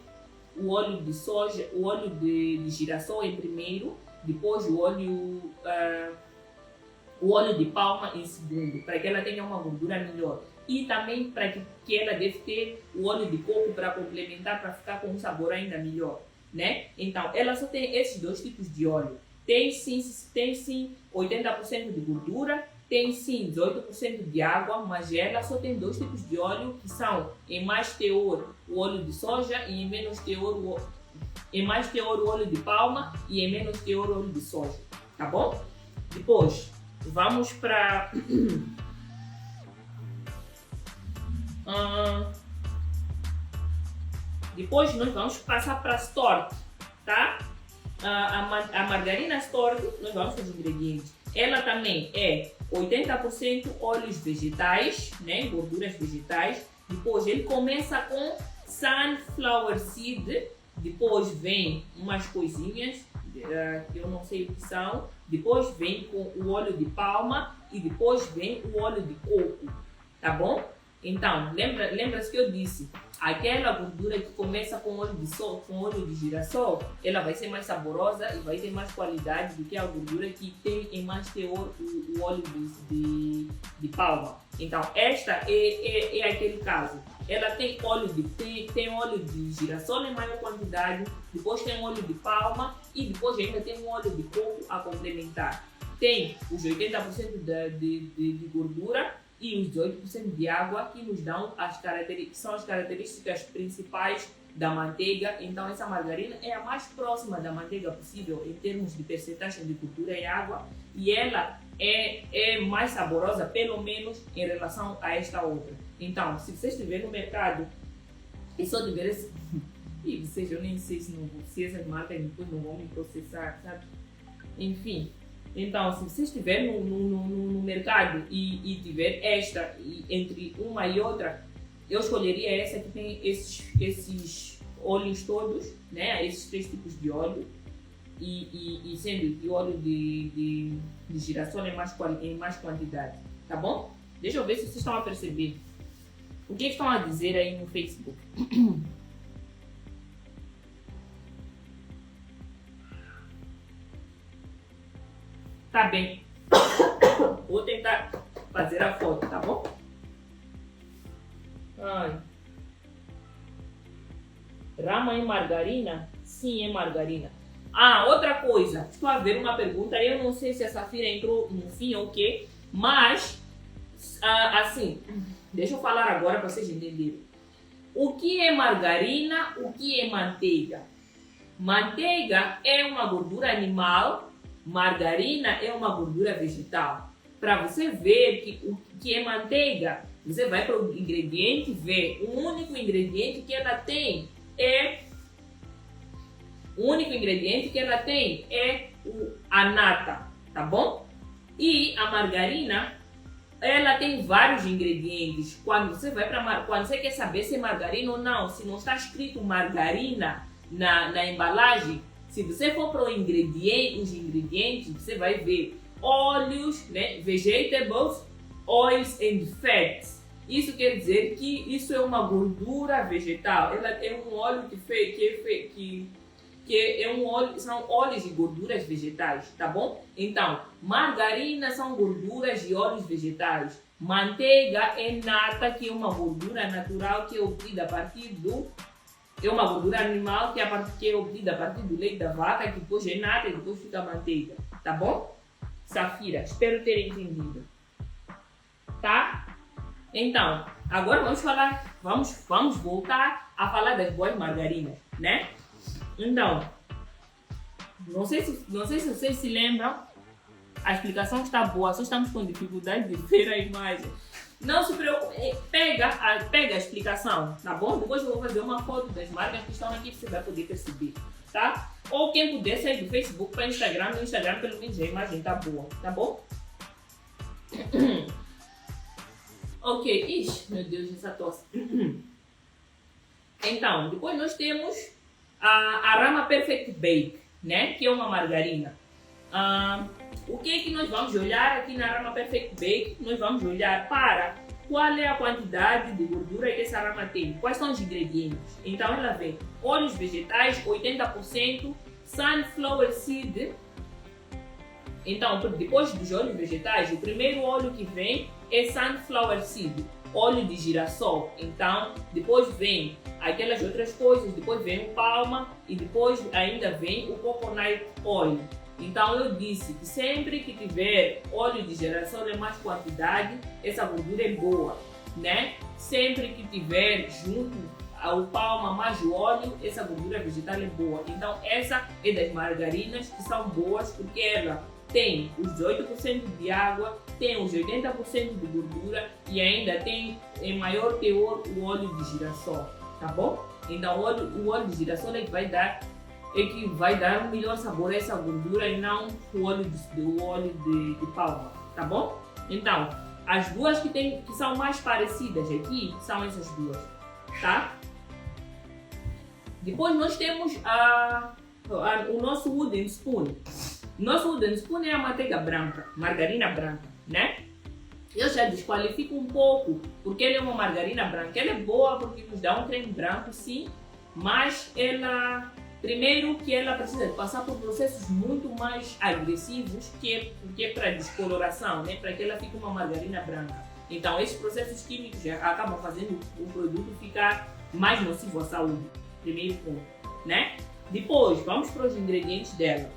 o óleo de soja, o óleo de girassol em primeiro, depois o óleo de palma em segundo, para que ela tenha uma gordura melhor. E também para que ela deve ter o óleo de coco para complementar, para ficar com um sabor ainda melhor, né? Então, ela só tem esses dois tipos de óleo. Tem sim 80% de gordura, tem sim 18% de água, mas ela só tem dois tipos de óleo, que são em mais teor o óleo de soja e em menos teor o óleo de palma e em menos teor o óleo de soja, tá bom? Depois, vamos para depois nós vamos passar para a Stork, tá? A margarina Stork, nós vamos para os ingredientes. Ela também é 80% óleos vegetais, né? Gorduras vegetais. Depois ele começa com sunflower seed, depois vem umas coisinhas que eu não sei o que são, depois vem com o óleo de palma e depois vem o óleo de coco, tá bom? Então, lembra-se que eu disse, aquela gordura que começa com óleo de girassol, ela vai ser mais saborosa e vai ter mais qualidade do que a gordura que tem em mais teor o óleo de palma. Então, esta é aquele caso. Ela tem óleo de girassol em maior quantidade, depois tem óleo de palma e depois ainda tem um óleo de coco a complementar. Tem os 80% de gordura e os 18% de água, que nos dão são as características principais da manteiga. Então essa margarina é a mais próxima da manteiga possível em termos de percentagem de gordura e água, e ela é mais saborosa, pelo menos em relação a esta outra. Então, se você estiver no mercado e só tiver esse... E vocês, eu nem sei se essas marcas depois não vão me processar, sabe? Enfim. Então, se você estiver no mercado e tiver esta entre uma e outra, eu escolheria essa que tem esses óleos todos, né? Esses três tipos de óleo. E sendo que o óleo de girassol em mais quantidade, tá bom? Deixa eu ver se vocês estão a perceber. O que estão a dizer aí no Facebook? Tá bem. Vou tentar fazer a foto, tá bom? Ai. Rama em margarina? Sim, é margarina. Ah, outra coisa. Estou a ver uma pergunta. Eu não sei se a Safira entrou no fim ou o quê, mas assim, deixa eu falar agora para vocês entenderem. O que é margarina? O que é manteiga? Manteiga é uma gordura animal. Margarina é uma gordura vegetal. Para você ver o que é manteiga, você vai para o ingrediente, vê o único ingrediente que ela tem é a nata, tá bom? E a margarina, ela tem vários ingredientes. Quando você quer saber se é margarina ou não, se não está escrito margarina na embalagem, se você for para os ingredientes, você vai ver óleos, né? Vegetables, oils and fats. Isso quer dizer que isso é uma gordura vegetal. Ela é um óleo são óleos e gorduras vegetais, tá bom? Então, margarina são gorduras e óleos vegetais. Manteiga é nata, que é uma gordura natural que é obtida a partir é uma gordura animal que é obtida a partir do leite da vaca, que depois é nata e depois fica manteiga, tá bom? Safira, espero ter entendido. Tá? Então, agora vamos falar vamos voltar a falar das boas margarinas, né? Então, não sei se vocês se lembram, a explicação está boa, só estamos com dificuldade de ver a imagem. Não se preocupe, pega a explicação, tá bom? Depois eu vou fazer uma foto das marcas que estão aqui, você vai poder perceber, tá? Ou quem puder sair do Facebook para Instagram, no Instagram pelo menos a imagem tá boa, tá bom? Ok, ixi, meu Deus, essa tosse. Então, depois nós temos a Rama Perfect Bake, né? Que é uma margarina. O que é que nós vamos olhar aqui na Rama Perfect Bake? Nós vamos olhar para qual é a quantidade de gordura que essa rama tem, quais são os ingredientes. Então ela vem óleos vegetais 80%, sunflower seed. Então depois dos óleos vegetais, o primeiro óleo que vem é sunflower seed, óleo de girassol. Então depois vem aquelas outras coisas, depois vem o palma e depois ainda vem o coconut oil. Então eu disse que sempre que tiver óleo de girassol em mais quantidade, essa gordura é boa, né? Sempre que tiver junto ao palma mais o óleo, essa gordura vegetal é boa. Então essa é das margarinas que são boas porque ela tem os 18% de água, tem os 80% de gordura e ainda tem em maior teor o óleo de girassol, tá bom? Então o óleo de girassol é que vai dar um melhor sabor a essa gordura e não o óleo de palma, tá bom? Então, as duas que são mais parecidas aqui são essas duas, tá? Depois nós temos o nosso wooden spoon. O nosso wooden spoon é a manteiga branca, margarina branca, né? Eu já desqualifico um pouco, porque ela é uma margarina branca. Ela é boa porque nos dá um creme branco, sim, mas primeiro que ela precisa de passar por processos muito mais agressivos que é para descoloração, né? Para que ela fique uma margarina branca. Então esses processos químicos acabam fazendo o produto ficar mais nocivo à saúde. Primeiro ponto, né? Depois vamos para os ingredientes dela.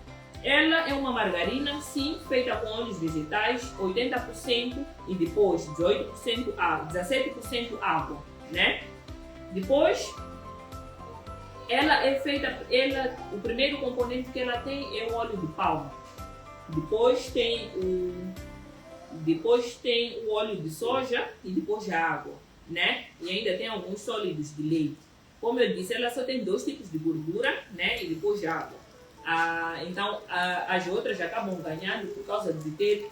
Ela é uma margarina, sim, feita com óleos vegetais, 80% e depois 18% água, 17% água, né? Depois ela é feita, o primeiro componente que ela tem é o óleo de palma. Depois tem o óleo de soja e depois a água, né? E ainda tem alguns sólidos de leite. Como eu disse, ela só tem 2 tipos de gordura, né? E depois água. Então as outras acabam ganhando por causa de ter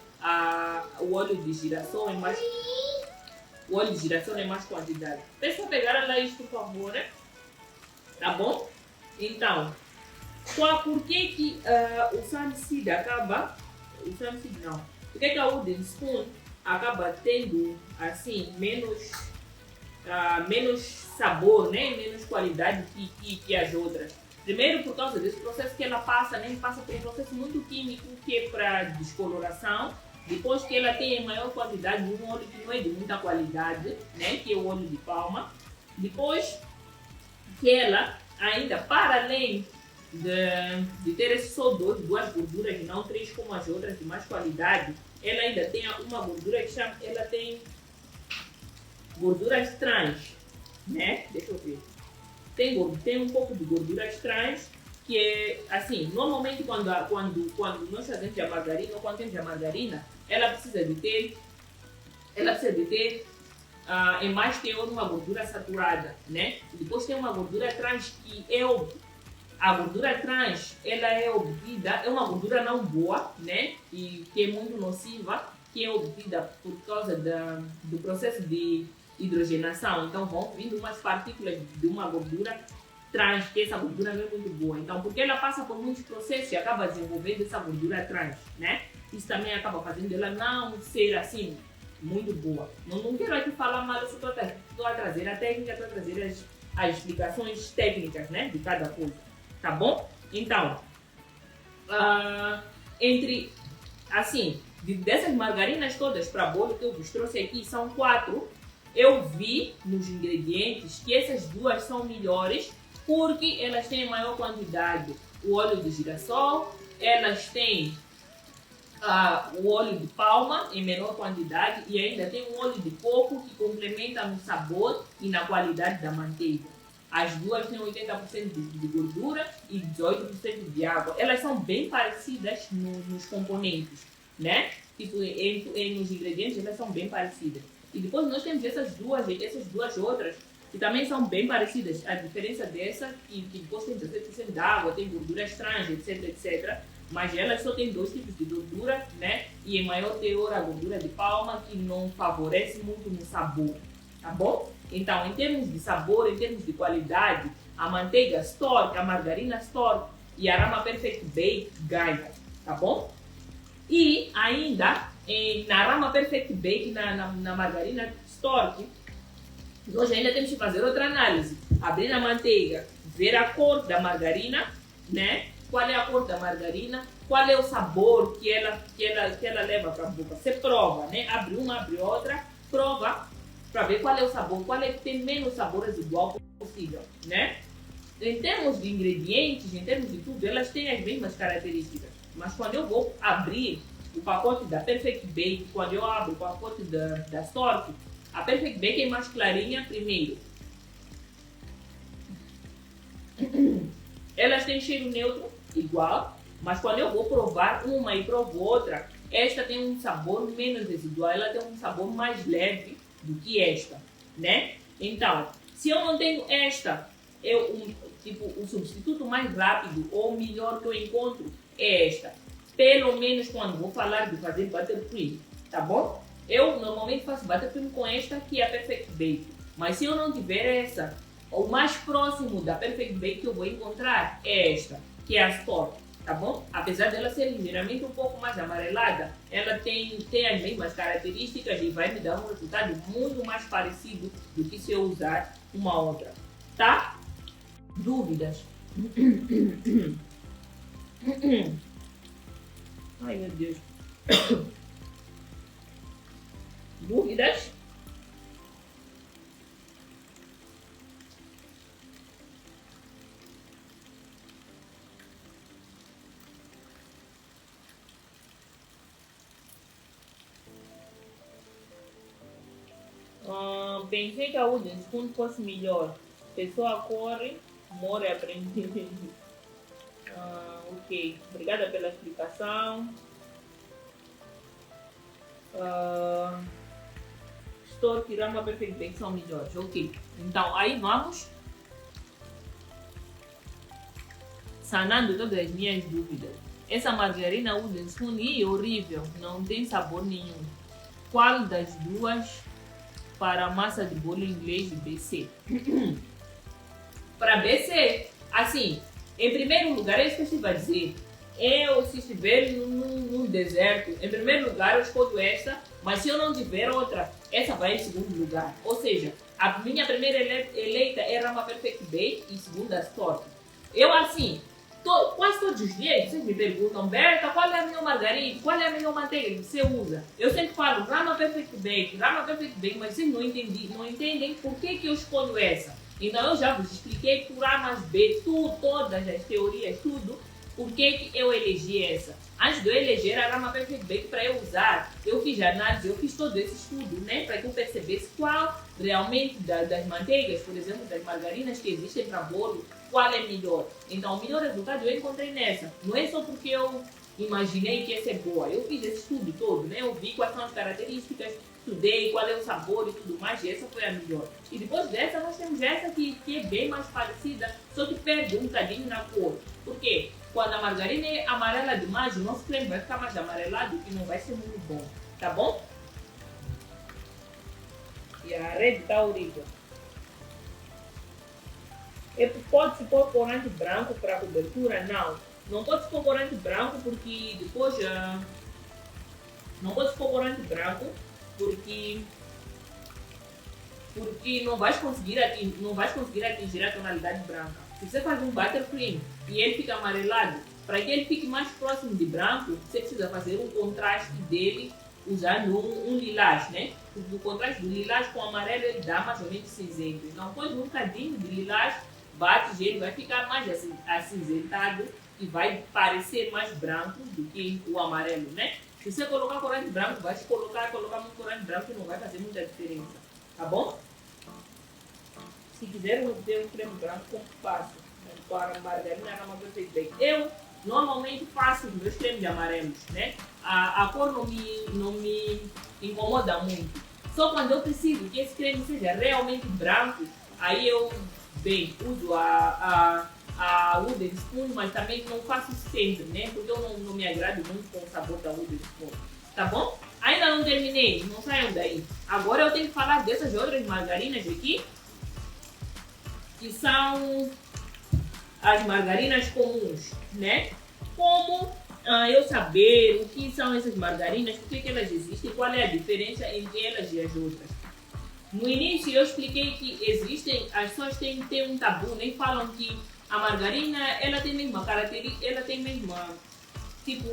o óleo de girassol em mais quantidade. Peço para pegar ela isto, por favor, né? Tá bom? Então, por que o sunseed acaba... O sunseed não. Por que a wooden spoon acaba tendo, assim, menos sabor, né? Menos qualidade que as outras? Primeiro, por causa desse processo que ela passa, né? Passa por um processo muito químico que é para descoloração. Depois que ela tem em maior quantidade um óleo que não é de muita qualidade, né? Que é o óleo de palma. Depois que ela ainda, para além de ter só duas gorduras e não 3 como as outras de mais qualidade, ela ainda tem uma gordura que ela tem gorduras trans, né? Deixa eu ver. Tem um pouco de gorduras trans que é assim, normalmente quando nós fazemos a margarina ou quando temos a margarina, ela precisa de ter em mais teor uma gordura saturada, né? E depois tem uma gordura trans que a gordura trans, ela é obtida, é uma gordura não boa, né? E que é muito nociva, que é obtida por causa do processo de hidrogenação. Então vão vindo umas partículas de uma gordura trans, que essa gordura não é muito boa. Então, porque ela passa por muitos processos e acaba desenvolvendo essa gordura trans, né? Isso também acaba fazendo ela não ser assim muito boa. Não quero aqui falar mal, eu estou a trazer a técnica, estou a trazer as explicações técnicas, né, de cada coisa, tá bom? Então, dessas margarinas todas para bolo que eu vos trouxe aqui, são 4. Eu vi nos ingredientes que essas 2 são melhores porque elas têm maior quantidade o óleo de girassol, elas têm o óleo de palma em menor quantidade e ainda tem um óleo de coco que complementa no sabor e na qualidade da manteiga. As duas têm 80% de gordura e 18% de água. Elas são bem parecidas nos componentes, né? Tipo, nos ingredientes elas são bem parecidas. E depois nós temos essas duas outras que também são bem parecidas. A diferença dessa que depois tem 17% de água, tem gordura estranha, etc, etc. Mas elas só têm 2 tipos de gordura, né? E em maior teor a gordura de palma, que não favorece muito no sabor, tá bom? Então, em termos de sabor, em termos de qualidade, a manteiga Stork, a margarina Stork e a Rama Perfect Bake ganham, tá bom? E ainda, na Rama Perfect Bake, na margarina Stork, nós ainda temos que fazer outra análise. Abrir a manteiga, ver a cor da margarina, né? Qual é a cor da margarina, qual é o sabor que ela leva para a boca. Você prova, né? Abre uma, abre outra, prova para ver qual é o sabor, qual é que tem menos sabor residual possível, né? Em termos de ingredientes, em termos de tudo, elas têm as mesmas características. Mas quando eu vou abrir o pacote da Perfect Bake, quando eu abro o pacote da Stork, a Perfect Bake é mais clarinha primeiro. Elas têm cheiro neutro, igual, mas quando eu vou provar uma e provo outra, esta tem um sabor menos residual, ela tem um sabor mais leve do que esta, né? Então, se eu não tenho esta, o substituto mais rápido ou melhor que eu encontro é esta. Pelo menos quando vou falar de fazer buttercream, tá bom? Eu normalmente faço buttercream com esta que é a Perfect Bake, mas se eu não tiver essa, o mais próximo da Perfect Bake que eu vou encontrar é esta, que é a Stork, tá bom? Apesar dela ser ligeiramente um pouco mais amarelada, ela tem as mesmas características e vai me dar um resultado muito mais parecido do que se eu usar uma outra, tá? Dúvidas? Ai, meu Deus. Dúvidas? Pensei que a Wooden Spoon fosse melhor. Pessoa corre, morre aprendendo. Ok, obrigada pela explicação. Stork e Rama Perfect Bake são melhores. Ok, então aí vamos sanando todas as minhas dúvidas. Essa margarina Wooden Spoon é horrível, não tem sabor nenhum. Qual das duas para a massa de bolo inglês de BC? Para BC, assim, em primeiro lugar, é isso que eu estive a dizer. Se estiver num deserto, em primeiro lugar eu escolho esta, mas se eu não tiver outra, essa vai em segundo lugar. Ou seja, a minha primeira eleita é Rama Perfect Bake e segunda Stork. Eu assim, quase todos os dias vocês me perguntam, Berta, qual é a melhor margarina, qual é a melhor manteiga que você usa? Eu sempre falo Rama Perfect Bake, mas vocês não entendem por que eu escolho essa. Então eu já vos expliquei por A mais B, todas as teorias, tudo, por que eu elegi essa. Antes de eu eleger a Rama Perfect Bake para eu usar, eu fiz a análise, eu fiz todo esse estudo, né, para que eu percebesse qual realmente das manteigas, por exemplo, das margarinas que existem para bolo, qual é melhor. Então o melhor resultado eu encontrei nessa. Não é só porque eu imaginei que essa é boa, eu fiz esse estudo todo, né, eu vi quais são as características, estudei qual é o sabor e tudo mais, e essa foi a melhor. E depois dessa nós temos essa que é bem mais parecida, só que perde um bocadinho na cor. Por quê? Quando a margarina é amarela demais, o nosso creme vai ficar mais amarelado e não vai ser muito bom, tá bom? E a rede está horrível. Pode-se pôr corante branco para cobertura? Não. Não pode-se pôr corante branco porque depois... Não pode-se pôr corante branco porque não vais conseguir atingir a tonalidade branca. Se você faz um buttercream e ele fica amarelado, para que ele fique mais próximo de branco, você precisa fazer um contraste dele usando um lilás, né? Porque o contraste do lilás com o amarelo ele dá mais ou menos cinzento. Então põe um bocadinho de lilás, bate ele, vai ficar mais acinzentado e vai parecer mais branco do que o amarelo, né? Se você colocar corante branco, vai colocar muito corante branco que não vai fazer muita diferença. Tá bom? Se quiser ter um creme branco, como faço? Para margarina não é perfeito. Eu normalmente faço os meus cremes amarelos, né? A cor não me incomoda muito. Só quando eu preciso que esse creme seja realmente branco, aí eu uso a wooden spoon, mas também não faço sempre, né? Porque eu não me agrado muito com o sabor da wooden spoon. Tá bom? Ainda não terminei, não saiam daí. Agora eu tenho que falar dessas outras margarinas aqui, que são as margarinas comuns, né? Como eu saber o que são essas margarinas, por que elas existem, qual é a diferença entre elas e as outras. No início eu expliquei que existem, as pessoas têm um tabu, nem falam que a margarina, ela tem mesma característica, ela tem mesma, tipo,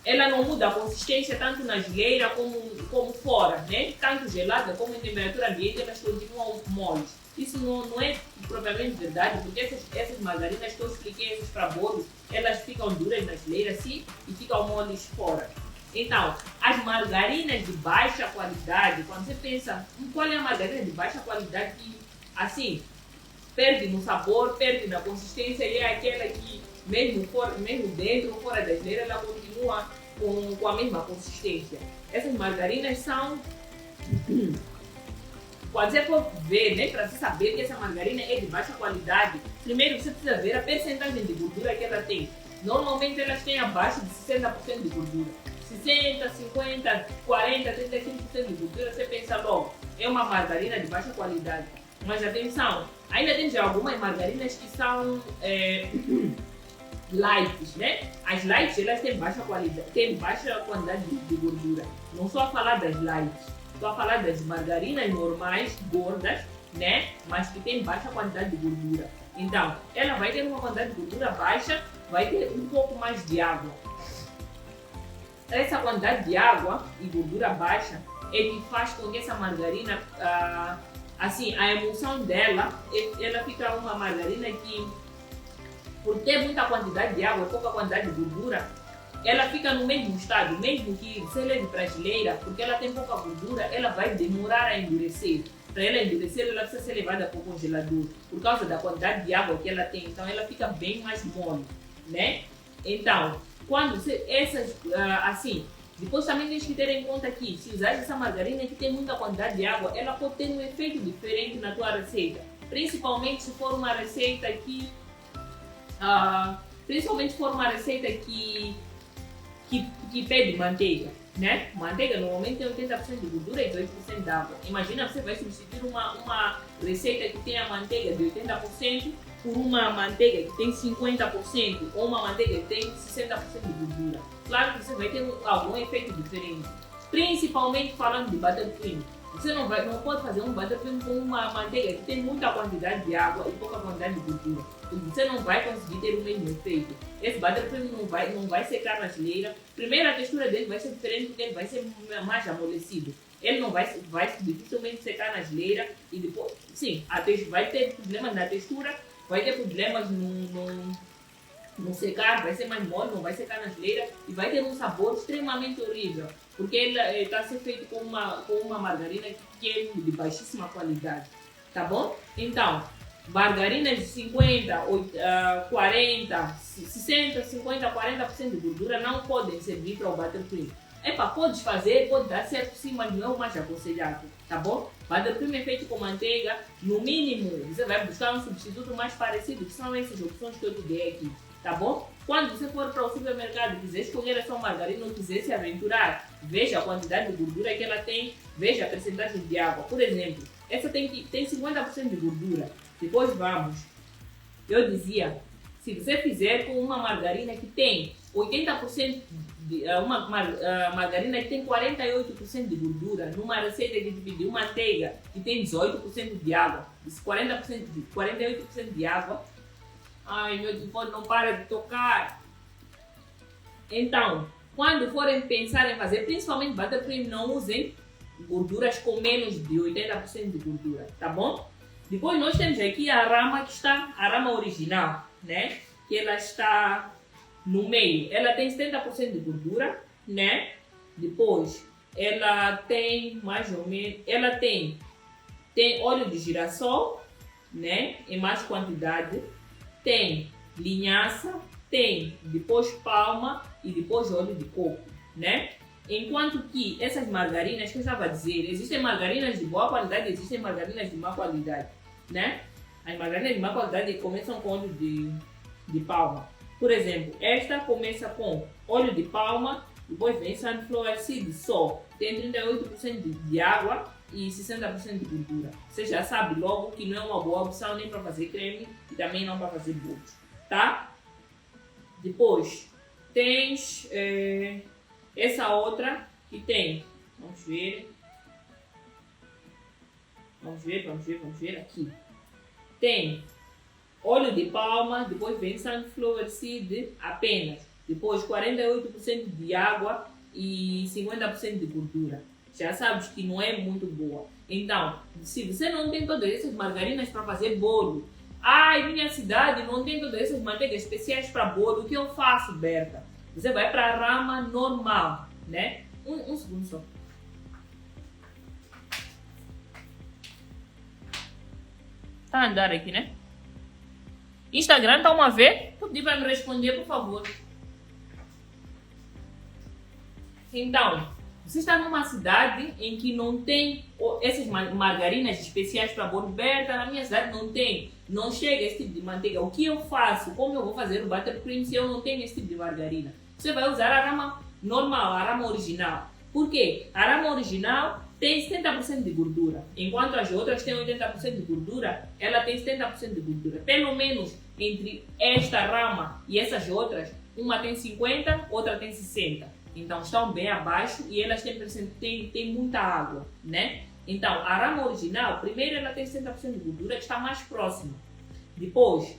ela não muda a consistência tanto na geleira como fora, né? Tanto gelada como em temperatura ambiente, elas continuam moles. Isso não é propriamente verdade, porque essas margarinas que eu expliquei, esses para bolos, elas ficam duras na geleira assim e ficam moles fora. Então, as margarinas de baixa qualidade, quando você pensa qual é a margarina de baixa qualidade que, assim, perde no sabor, perde na consistência e é aquela que, mesmo dentro ou fora da geleira, ela continua com a mesma consistência. Essas margarinas são... Quando você for ver, né, para você saber que essa margarina é de baixa qualidade, primeiro você precisa ver a percentagem de gordura que ela tem. Normalmente elas têm abaixo de 60% de gordura. 60, 50, 40, 35% de gordura, você pensa logo, é uma margarina de baixa qualidade. Mas atenção, ainda tem algumas margarinas que são lights, né? As lights, elas têm baixa qualidade, têm baixa quantidade de gordura. Não só a falar das lights, estou a falar das margarinas normais, gordas, né? Mas que tem baixa quantidade de gordura. Então, ela vai ter uma quantidade de gordura baixa, vai ter um pouco mais de água. Essa quantidade de água e gordura baixa é que faz com que essa margarina, assim, a emulsão dela, ela fica uma margarina que, por ter muita quantidade de água e pouca quantidade de gordura, ela fica no mesmo estado, mesmo que se leve para a geleira, porque ela tem pouca gordura, ela vai demorar a endurecer. Para ela endurecer, ela precisa ser levada para o congelador, por causa da quantidade de água que ela tem, então ela fica bem mais mole, né? Então, quando você, essas, assim, depois também tem que ter em conta que, se usar essa margarina que tem muita quantidade de água, ela pode ter um efeito diferente na tua receita, principalmente se for uma receita que, que pede manteiga, né? Manteiga normalmente tem 80% de gordura e 2% de água. Imagina, você vai substituir uma receita que tem a manteiga de 80% por uma manteiga que tem 50% ou uma manteiga que tem 60% de gordura. Claro que você vai ter algum efeito diferente, principalmente falando de buttercream. Você não pode fazer um buttercream com uma manteiga que tem muita quantidade de água e pouca quantidade de gordura. Você não vai conseguir ter o mesmo efeito. Esse buttercream não vai secar na geleira. Primeiro, a textura dele vai ser diferente porque ele vai ser mais amolecido. Ele não vai dificilmente secar na geleira e depois, sim, vai ter problemas na textura, vai ter problemas no secar, vai ser mais mole, não vai secar na geleira e vai ter um sabor extremamente horrível, porque ele está a ser feito com uma margarina que é de baixíssima qualidade, tá bom? Então, margarinas de 50, 40, 60, 50, 40% de gordura não podem servir para o buttercream. Podes fazer, pode dar certo sim, mas não é o mais aconselhável, tá bom? Buttercream é feito com manteiga, no mínimo você vai buscar um substituto mais parecido, que são essas opções que eu te dei aqui, tá bom? Quando você for para o supermercado e quiser escolher a sua margarina ou quiser se aventurar, veja a quantidade de gordura que ela tem, veja a percentagem de água. Por exemplo, essa tem 50% de gordura. Depois eu dizia, se você fizer com uma margarina que tem 80%, uma margarina que tem 48% de gordura, numa receita que dividiu manteiga que tem 18% de água, 48% de água. Ai, meu telefone não para de tocar. Então, quando forem pensar em fazer, principalmente buttercream, não usem gorduras com menos de 80% de gordura, tá bom? Depois nós temos aqui a rama a rama original, né? Que ela está no meio. Ela tem 70% de gordura né? Depois, ela tem mais ou menos, ela tem óleo de girassol, né? Em mais quantidade, tem linhaça, tem depois palma e depois óleo de coco, né? Enquanto que essas margarinas que eu estava a dizer, existem margarinas de boa qualidade, existem margarinas de má qualidade, né? As margarinas de má qualidade começam com óleo de palma. Por exemplo, esta começa com óleo de palma, depois vem sunflower seed só, tem 38% de água e 60% de gordura. Você já sabe logo que não é uma boa opção nem para fazer creme e também não para fazer bolos, tá? Depois tens essa outra que tem, vamos ver aqui. Tem óleo de palma, depois vem sunflower seed apenas, depois 48% de água e 50% de gordura. Já sabes que não é muito boa. Então, se você não tem todas essas margarinas para fazer bolo, em minha cidade não tem todas essas manteigas especiais para bolo, o que eu faço, Berta? Você vai para a rama normal, né? Um segundo só. Tá a andar aqui, né? Instagram, tá uma vez? Pedi para me responder, por favor. Então, você está numa cidade em que não tem essas margarinas especiais para bolo, Berta, na minha cidade não tem. Não chega esse tipo de manteiga. O que eu faço? Como eu vou fazer o buttercream se eu não tenho esse tipo de margarina? Você vai usar a rama normal, a rama original. Por quê? A rama original tem 70% de gordura, enquanto as outras têm 80% de gordura, ela tem 70% de gordura. Pelo menos entre esta rama e essas outras, uma tem 50%, outra tem 60%. Então estão bem abaixo e elas têm muita água, né? Então a rama original, primeiro ela tem 60% de gordura, que está mais próxima. Depois,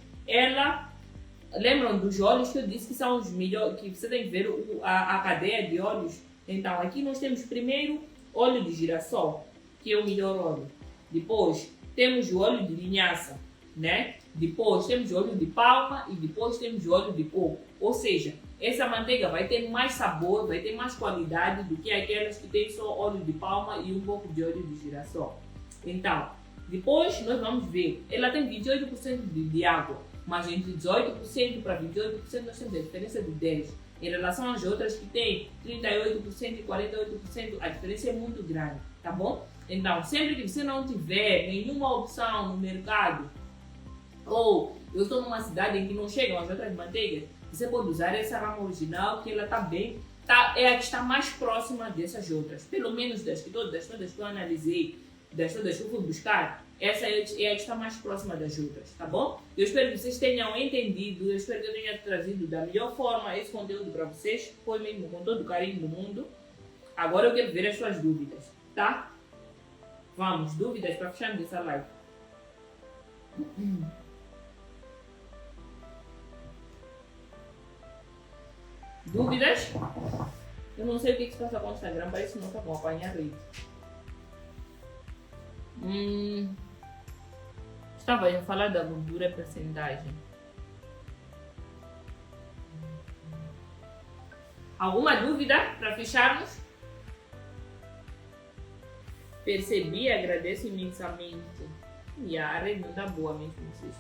lembram dos óleos que eu disse que são os melhores, que você tem que ver a cadeia de óleos? Então aqui nós temos primeiro óleo de girassol, que é o melhor óleo. Depois temos o óleo de linhaça, né? Depois temos o óleo de palma e depois temos o óleo de coco. Ou seja, essa manteiga vai ter mais sabor, vai ter mais qualidade do que aquelas que tem só óleo de palma e um pouco de óleo de girassol. Então, depois nós vamos ver, ela tem 28% de água, mas entre 18% para 28% nós temos a diferença de 10%. Em relação às outras que tem 38% e 48%, a diferença é muito grande, tá bom? Então, sempre que você não tiver nenhuma opção no mercado, ou eu estou numa cidade em que não chegam as outras manteigas, você pode usar essa rama original, que ela é a que está mais próxima dessas outras. Pelo menos das todas que eu analisei, das todas que eu fui buscar, essa é a que está mais próxima das outras, tá bom? Eu espero que vocês tenham entendido, eu espero que eu tenha trazido da melhor forma esse conteúdo para vocês, foi mesmo com todo o carinho do mundo. Agora eu quero ver as suas dúvidas, tá? Vamos, dúvidas para fecharmos essa live. Dúvidas? Eu não sei o que se passa com o Instagram, parece que não está bom apanhar rede. Estava a falar da gordura e percentagem. Alguma dúvida para fecharmos? Percebi e agradeço imensamente. E a rede não está boa mesmo, vocês.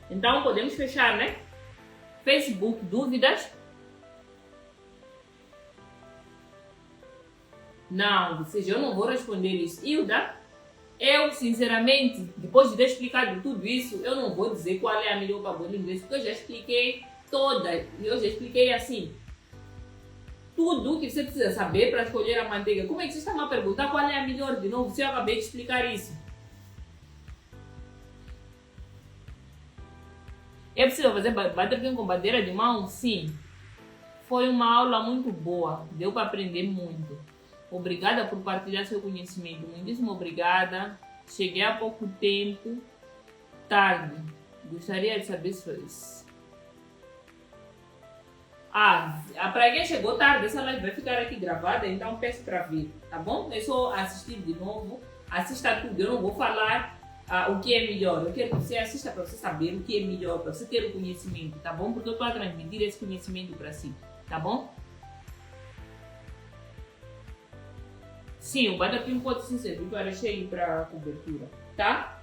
Então podemos fechar, né? Facebook, dúvidas? Não, ou seja, eu não vou responder isso. Hilda, eu sinceramente, depois de ter explicado tudo isso, eu não vou dizer qual é a melhor para bolo inglês, porque eu já expliquei toda. Eu já expliquei assim, tudo que você precisa saber para escolher a manteiga. Como é que você está a perguntar qual é a melhor de novo, se eu acabei de explicar isso? É possível fazer buttercream com bandeira de mão? Sim. Foi uma aula muito boa, deu para aprender muito. Obrigada por partilhar seu conhecimento. Muitíssimo obrigada. Cheguei há pouco tempo. Tarde. Gostaria de saber se foi isso. Para quem chegou tarde, essa live vai ficar aqui gravada, então peço para vir, tá bom? É só assistir de novo. Assista tudo. Eu não vou falar o que é melhor. Eu quero que você assista para você saber o que é melhor, para você ter o conhecimento, tá bom? Porque eu estou a transmitir esse conhecimento para si, tá bom? Sim, o batapim pode sim servir para cheio para cobertura, tá?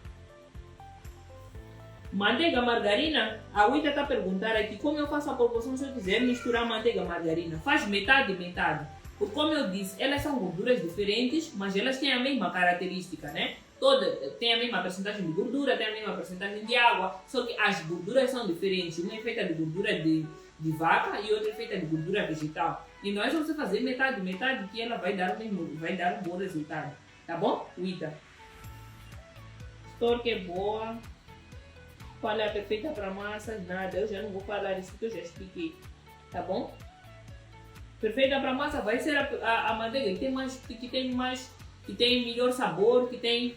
Manteiga, margarina? A Wita está a perguntar aqui como eu faço a proporção se eu quiser misturar manteiga e margarina. Faz metade e metade. Porque como eu disse, elas são gorduras diferentes, mas elas têm a mesma característica, né? Tem a mesma porcentagem de gordura, tem a mesma porcentagem de água, só que as gorduras são diferentes. Uma é feita de gordura de vaca e outra é feita de gordura vegetal. E nós vamos fazer metade, metade, que ela vai dar um bom resultado. Tá bom? Wita. Stork é boa. Qual é a perfeita para massas? Nada, eu já não vou falar isso que eu já expliquei. Tá bom? Perfeita para massa vai ser a manteiga que tem melhor sabor, que tem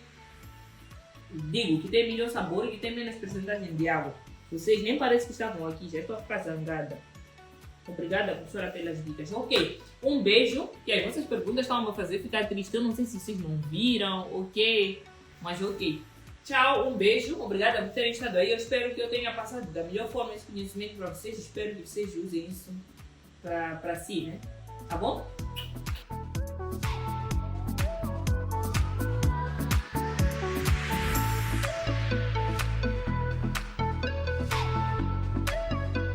melhor sabor e que tem menos porcentagem de água. Vocês nem parecem que estavam aqui, já estou a ficar zangada. Obrigada, professora, pelas dicas. Ok, um beijo, que as vossas perguntas estão a me fazer ficar triste. Eu não sei se vocês não viram, ok, mas ok. Tchau, um beijo, obrigada por terem estado aí. Eu espero que eu tenha passado da melhor forma esse conhecimento para vocês. Espero que vocês usem isso para si, né? Tá bom?